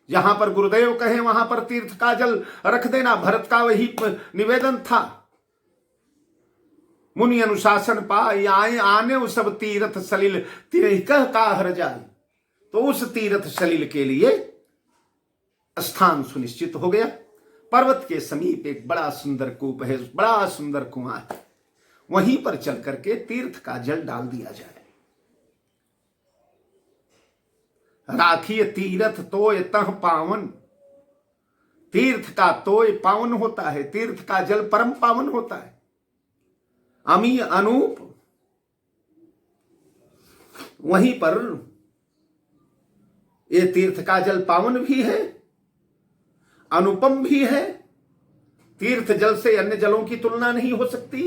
जहां पर गुरुदेव कहे वहां पर तीर्थ का जल रख देना। भरत का वही निवेदन था। मुनि अनुशासन पाए आए आने सब तीर्थ सलिल, कह का हर जाए। तो उस तीर्थ सलिल के लिए स्थान सुनिश्चित हो गया। पर्वत के समीप एक बड़ा सुंदर कूप है, बड़ा सुंदर कुआं है। वहीं पर चल करके तीर्थ का जल डाल दिया जाए। राखिय तीर्थ तोय तह पावन, तीर्थ का तोय पावन होता है, तीर्थ का जल परम पावन होता है। अमी अनूप, वहीं पर ये तीर्थ का जल पावन भी है, अनुपम भी है। तीर्थ जल से अन्य जलों की तुलना नहीं हो सकती,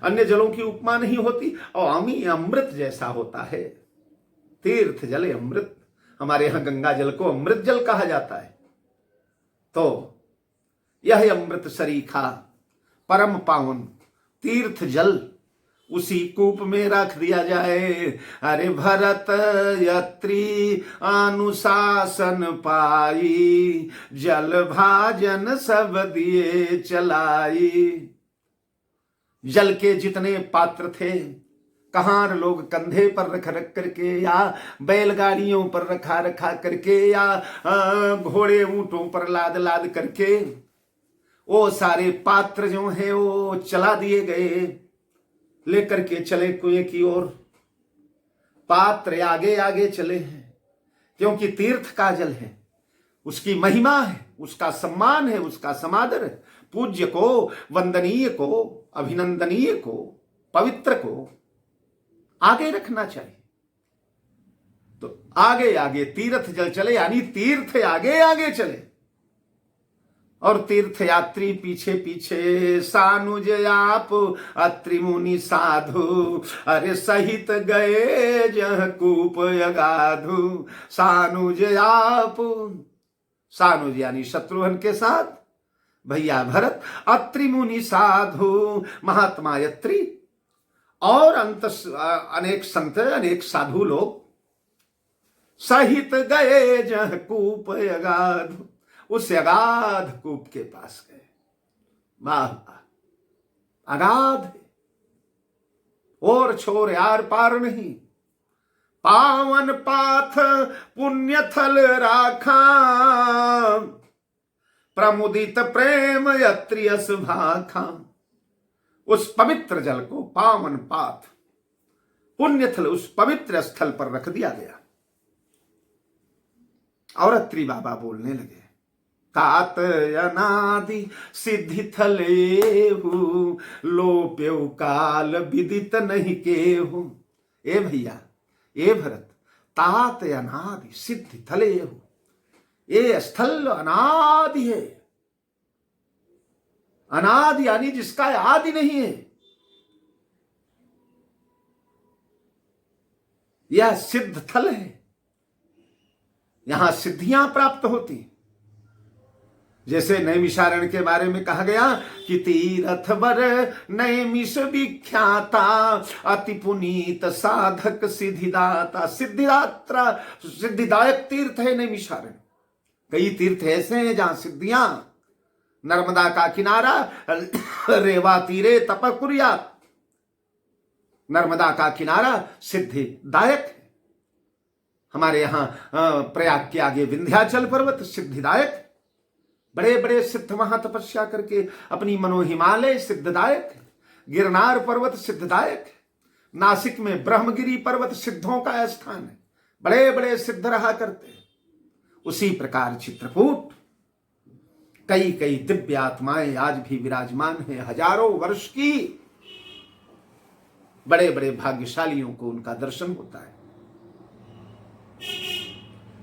अन्य जलों की उपमा नहीं होती। और अमी अमृत जैसा होता है। तीर्थ जल अमृत, हमारे यहां गंगा जल को अमृत जल कहा जाता है। तो यह अमृत सरीखा परम पावन तीर्थ जल उसी कूप में रख दिया जाए। अरे भरत यत्रि अनुशासन पाई, जल भाजन सब दिए चलाई। जल के जितने पात्र थे, कहार लोग कंधे पर रख करके, या बैलगाड़ियों पर रखा करके, या घोड़े ऊंटों पर लाद करके, वो सारे पात्र जो हैं वो चला दिए गए, लेकर के चले कुएं की ओर। पात्र आगे आगे चले हैं, क्योंकि तीर्थ का जल है, उसकी महिमा है, उसका सम्मान है, उसका समादर है। पूज्य को, वंदनीय को, अभिनंदनीय को, पवित्र को आगे रखना चाहिए। तो आगे आगे तीर्थ जल चले, यानी तीर्थ आगे आगे चले और तीर्थ यात्री पीछे पीछे। सानुज आप अत्रि मुनि साधु, अरे सहित गए जह कूप अगाधु। सानुज आप, सानुज यानी शत्रुघ्न के साथ भैया भरत, अत्रि मुनि साधु महात्मा अत्रि और अनेक संत, अनेक साधु लोग सहित गए जह कूप अगाधु, उस अगाध कूप के पास गए। वाह, अगाध है, और छोर यार पार नहीं। पावन पाथ पुण्य थल राखा, प्रमुदित प्रेम यत्रियस भाखा। उस पवित्र जल को पावन पाथ पुण्य थल, उस पवित्र स्थल पर रख दिया गया। और अत्रि बाबा बोलने लगे, तात अनादि सिद्धि थलेहु, लोप्यउ काल विदित नहीं केहु। ए भैया, ए भरत, तात अनादि सिद्धि थलेहु, ये स्थल अनादि है। अनादि यानी जिसका आदि नहीं है। यह सिद्ध थल है, यहां सिद्धियां प्राप्त होती। जैसे नैमिषारण्य के बारे में कहा गया कि तीरथ बर नैमिष विख्याता, अति पुनीत साधक सिद्धिदाता। सिद्धिदात्रा, सिद्धिदायक तीर्थ है नैमिषारण्य। कई तीर्थ ऐसे हैं जहां सिद्धियां, नर्मदा का किनारा, रेवा तीरे तपकुरिया, नर्मदा का किनारा सिद्धिदायक है। हमारे यहां प्रयाग के आगे विंध्याचल पर्वत सिद्धिदायक, बड़े बड़े सिद्ध वहां तपस्या करके अपनी मनो हिमालय सिद्धदायक है। गिरनार पर्वत सिद्धदायक है। नासिक में ब्रह्मगिरी पर्वत सिद्धों का स्थान है, बड़े बड़े सिद्ध रहा करते हैं। उसी प्रकार चित्रकूट, कई कई दिव्य आत्माएं आज भी विराजमान हैं, हजारों वर्ष की। बड़े बड़े भाग्यशालियों को उनका दर्शन होता है।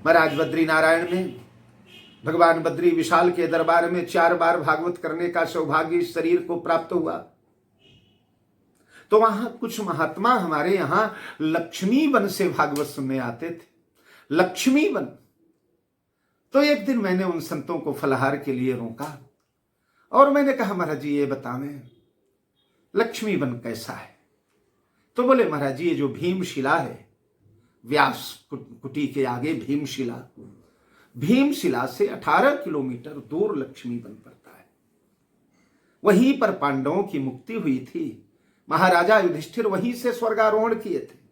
महाराज बद्री नारायण में भगवान बद्री विशाल के दरबार में 4 बार भागवत करने का सौभाग्य इस शरीर को प्राप्त हुआ। तो वहां कुछ महात्मा हमारे यहां लक्ष्मी वन से भागवत सुनने आते थे। लक्ष्मी वन। तो एक दिन मैंने उन संतों को फलाहार के लिए रोका और मैंने कहा, महाराज जी ये बतावें लक्ष्मी वन कैसा है? तो बोले, महाराज जी ये जो भीमशिला है, व्यास कुटी के आगे भीमशिला, भीमशिला से 18 किलोमीटर दूर लक्ष्मी वन पड़ता है। वहीं पर पांडवों की मुक्ति हुई थी। महाराजा युधिष्ठिर वहीं से स्वर्गारोहण किए थे।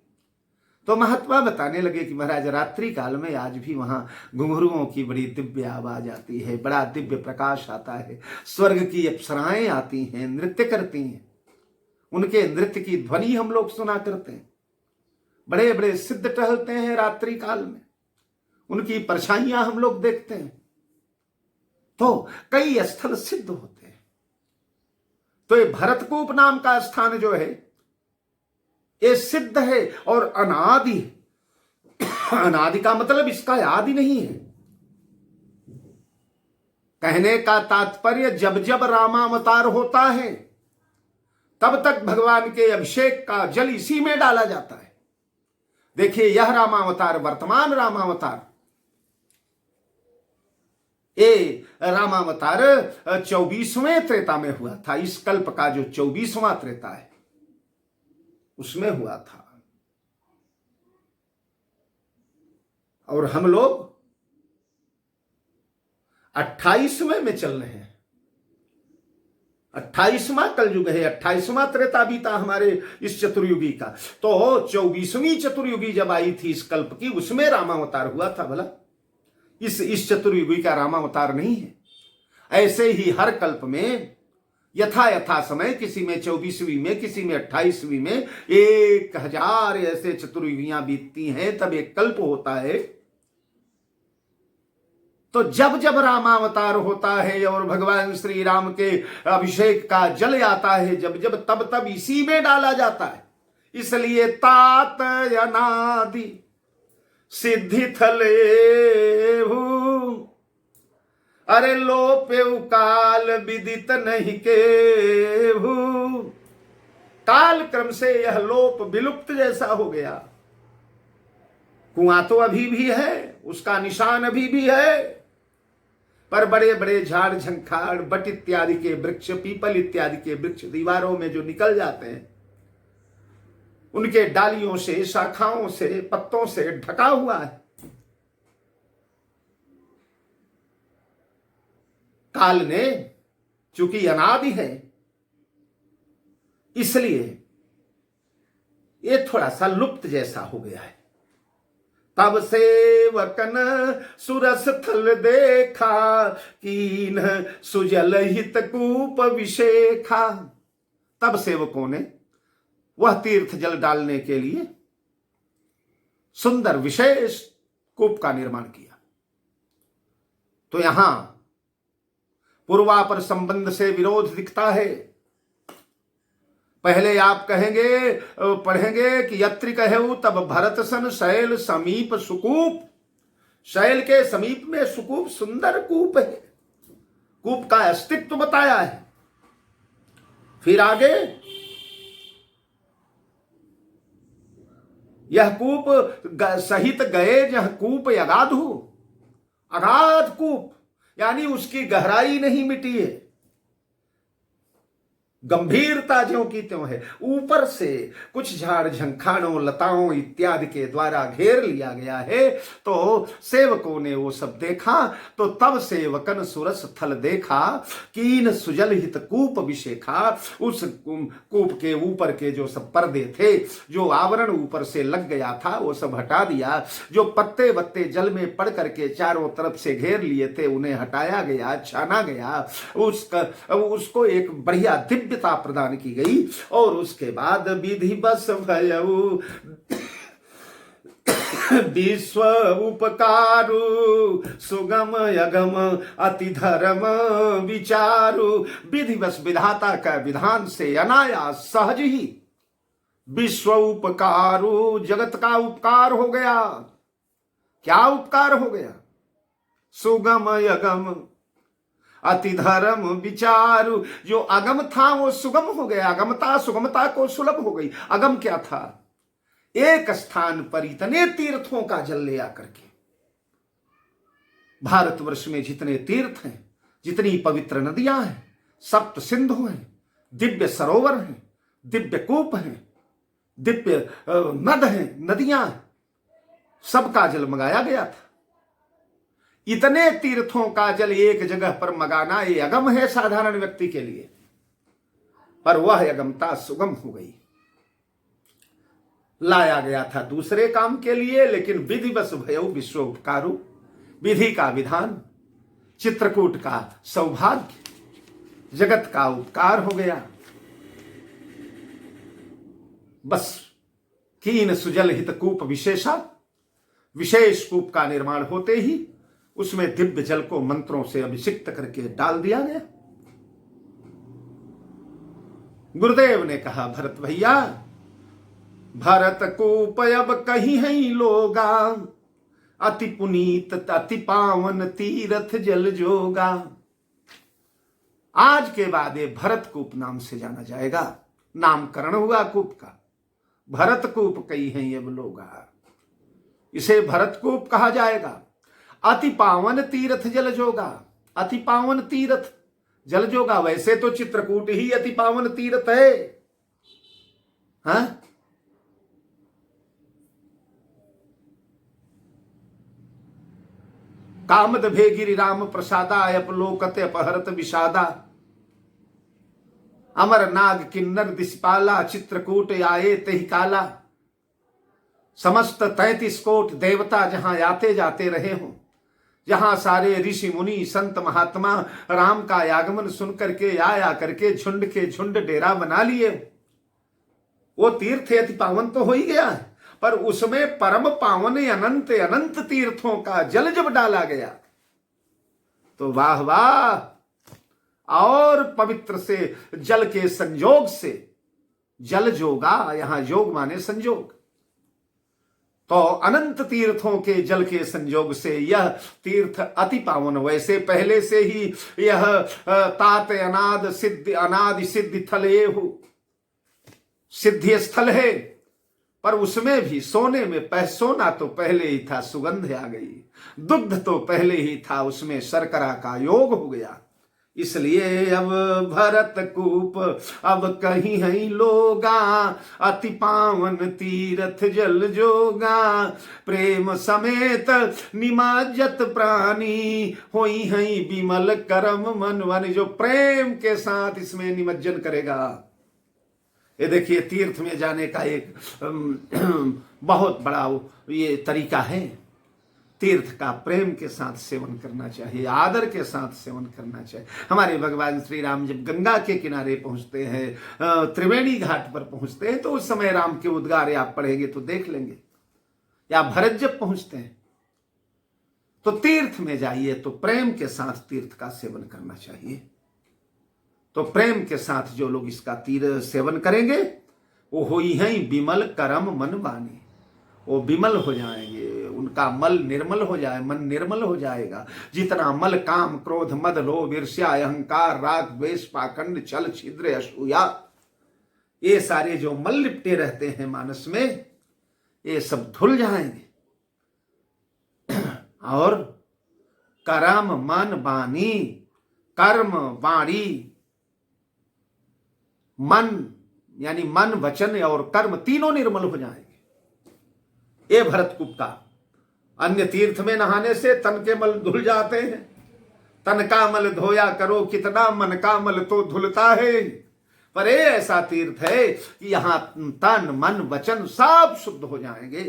तो महात्मा बताने लगे कि महाराज रात्रि काल में आज भी वहां घुंघरुओं की बड़ी दिव्य आवाज आती है, बड़ा दिव्य प्रकाश आता है, स्वर्ग की अप्सराएं आती हैं, नृत्य करती हैं। उनके नृत्य की ध्वनि हम लोग सुना करते हैं। बड़े बड़े सिद्ध टहलते हैं रात्रि काल में, उनकी परछाइयां हम लोग देखते हैं। तो कई स्थल सिद्ध होते हैं। तो ये भरतकूप नाम का स्थान जो है ये सिद्ध है और अनादि है। अनादि का मतलब इसका आदि नहीं है। कहने का तात्पर्य जब जब रामावतार होता है तब तक भगवान के अभिषेक का जल इसी में डाला जाता है। देखिए यह रामावतार, वर्तमान रामावतार, ये रामावतार 24वें त्रेता में हुआ था। इस कल्प का जो 24वां त्रेता है उसमें हुआ था। और हम लोग 28वें में चल रहे हैं। 28वां कलयुग है, 28वां त्रेता बीता हमारे इस चतुर्युगी का। तो 24वीं चतुर्युगी जब आई थी इस कल्प की, उसमें रामावतार हुआ था। भला इस चतुर्युगी का रामावतार नहीं है? ऐसे ही हर कल्प में यथा यथा समय, किसी में 24वीं में, किसी में 28वीं में 1000 ऐसे चतुर्युगियां बीतती हैं, तब एक कल्प होता है। तो जब जब रामावतार होता है और भगवान श्री राम के अभिषेक का जल आता है, जब जब तब तब इसी में डाला जाता है। इसलिए तात अनादि सिद्धि थले भू, अरे लोपेउ काल विदित नहीं के भू। काल क्रम से यह लोप विलुप्त जैसा हो गया। कुआं तो अभी भी है, उसका निशान अभी भी है, पर बड़े बड़े झाड़ झंखाड़, बट इत्यादि के वृक्ष, पीपल इत्यादि के वृक्ष दीवारों में जो निकल जाते हैं, उनके डालियों से, शाखाओं से, पत्तों से ढका हुआ है। काल ने चूंकि अनादि है, इसलिए ये थोड़ा सा लुप्त जैसा हो गया है। तब सेवकन सुरस थल देखा, कीन सुजल हित कूप विशेखा। तब सेवकों ने वह तीर्थ जल डालने के लिए सुंदर विशेष कूप का निर्माण किया। तो यहां पूर्वापर संबंध से विरोध दिखता है। पहले आप कहेंगे, पढ़ेंगे कि यत्रि कहु तब भरत सन शैल समीप सुकूप। शैल के समीप में सुकूप, सुंदर कूप है। कूप का अस्तित्व बताया है। फिर आगे यह कूप सहित गए जह कूप अगाधु। अगाध कूप यानी उसकी गहराई नहीं मिटी है, गंभीरता ज्यों की त्यों है। ऊपर से कुछ झाड़ झंखाड़ों, लताओं इत्यादि के द्वारा घेर लिया गया है। तो सेवकों ने वो सब देखा। तो तब सेवकन सुरस थल देखा, कीन सुजल हित कूप विशेखा। उस कूप के ऊपर के जो सब पर्दे थे, जो आवरण ऊपर से लग गया था, वो सब हटा दिया। जो पत्ते वत्ते जल में पड़ करके चारों तरफ से घेर लिए थे, उन्हें हटाया गया, छाना गया। उसको एक बढ़िया दिव्य प्रदान की गई। और उसके बाद विधि बस भयऊ विश्व उपकारु, सुगम यगम अति धर्म विचारु। विधिवश विधाता का विधान से अनायास सहज ही विश्व उपकारु, जगत का उपकार हो गया। क्या उपकार हो गया? सुगम यगम अति धर्म विचारु। जो अगम था वो सुगम हो गया, अगमता सुगमता को सुलभ हो गई। अगम क्या था? एक स्थान पर इतने तीर्थों का जल ले आकर के। भारतवर्ष में जितने तीर्थ हैं, जितनी पवित्र नदियां हैं, सप्त सिंधु हैं, दिव्य सरोवर हैं, दिव्य कूप हैं, दिव्य नद हैं, नदियां हैं, सबका जल मंगाया गया था। इतने तीर्थों का जल एक जगह पर मंगाना ये अगम है साधारण व्यक्ति के लिए, पर वह अगमता सुगम हो गई। लाया गया था दूसरे काम के लिए, लेकिन विधिवश भयऊ विश्व उपकारु। विधि का विधान, चित्रकूट का सौभाग्य, जगत का उपकार हो गया। बस कीन सुजल हित कूप विशेषा। विशेष कूप का निर्माण होते ही उसमें दिव्य जल को मंत्रों से अभिषिक्त करके डाल दिया गया। गुरुदेव ने कहा, भरत भैया, भरत कूप अब कहीं है लोगा, अति पुनीत अति पावन तीर्थ जल जोगा। आज के बाद ये भरत कूप नाम से जाना जाएगा। नामकरण हुआ कूप का, भरत कूप कही है ये लोगा, इसे भरत कूप कहा जाएगा। अति पावन तीर्थ जल जोगा, अति पावन तीर्थ जल जोगा। वैसे तो चित्रकूट ही अति पावन तीर्थ है, हाँ? कामद भेगिरि राम प्रसादा, अपलोकते अपहरत विषादा। अमर नाग किन्नर दिशपाला, चित्रकूट आए तेहि काला। समस्त 33 कोट देवता जहां आते जाते रहे हों, जहां सारे ऋषि मुनि संत महात्मा राम का आगमन सुन करके आया करके झुंड के झुंड डेरा बना लिए। वो तीर्थ अति पावन तो हो ही गया, पर उसमें परम पावन अनंत अनंत तीर्थों का जल जब डाला गया तो वाह वाह, और पवित्र से जल के संजोग से जल जोगा, यहां योग माने संजोग, तो अनंत तीर्थों के जल के संजोग से यह तीर्थ अति पावन। वैसे पहले से ही यह तात अनादि सिद्धि थलेहु सिद्धि स्थल है, पर उसमें भी सोने में सोना तो पहले ही था, सुगंध आ गई, दुग्ध तो पहले ही था, उसमें शर्करा का योग हो गया। इसलिए अब भरत कूप अब कहीं है लोगा, अति पावन तीर्थ जल जोगा, प्रेम समेत निमाजत प्राणी होई है विमल करम मन वन। जो प्रेम के साथ इसमें निमज्जन करेगा, ये देखिए तीर्थ में जाने का एक बहुत बड़ा ये तरीका है। तीर्थ का प्रेम के साथ सेवन करना चाहिए, आदर के साथ सेवन करना चाहिए। हमारे भगवान श्री राम जब गंगा के किनारे पहुंचते हैं, त्रिवेणी घाट पर पहुंचते हैं, तो उस समय राम के उद्गार आप पढ़ेंगे तो देख लेंगे। या भरत जब पहुंचते हैं तो तीर्थ में जाइए तो प्रेम के साथ तीर्थ का सेवन करना चाहिए। तो प्रेम के साथ जो लोग इसका तीर्थ सेवन करेंगे वो होई हैं विमल करम मन वाणी, वो विमल हो जाएंगे, उनका मल निर्मल हो जाए, मन निर्मल हो जाएगा। जितना मल काम क्रोध मद लोभ ईर्ष्या अहंकार राग द्वेष पाखंड छल छिद्र असूया, ये सारे जो मल लिपटे रहते हैं मानस में, ये सब धुल जाएंगे। और करम मन वाणी, कर्म वाणी, मन यानी मन वचन और कर्म तीनों निर्मल हो जाएंगे। ये भरतकूप का। अन्य तीर्थ में नहाने से तन के मल धुल जाते हैं, तन का मल धोया करो कितना, मन का मल तो धुलता है। पर ये ऐसा तीर्थ है कि यहां तन मन वचन सब शुद्ध हो जाएंगे।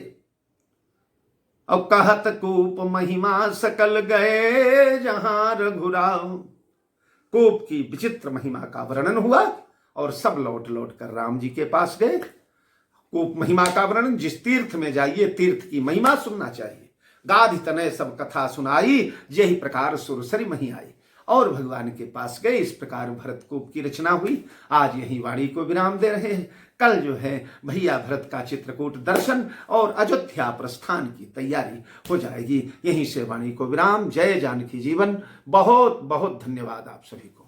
अब कहत कूप महिमा सकल गए जहां रघुराव, कूप की विचित्र महिमा का वर्णन हुआ और सब लौट लौट कर राम जी के पास गए। कूप महिमा का वर्णन, जिस तीर्थ में जाइए तीर्थ की महिमा सुनना चाहिए। गाधि तनय सब कथा सुनाई, यही प्रकार सुरसरी मही आई। और भगवान के पास गए। इस प्रकार भरतकूप की रचना हुई। आज यही वाणी को विराम दे रहे हैं। कल जो है भैया भरत का चित्रकूट दर्शन और अयोध्या प्रस्थान की तैयारी हो जाएगी। यहीं से वाणी को विराम। जय जानकी जीवन। बहुत बहुत धन्यवाद आप सभी को।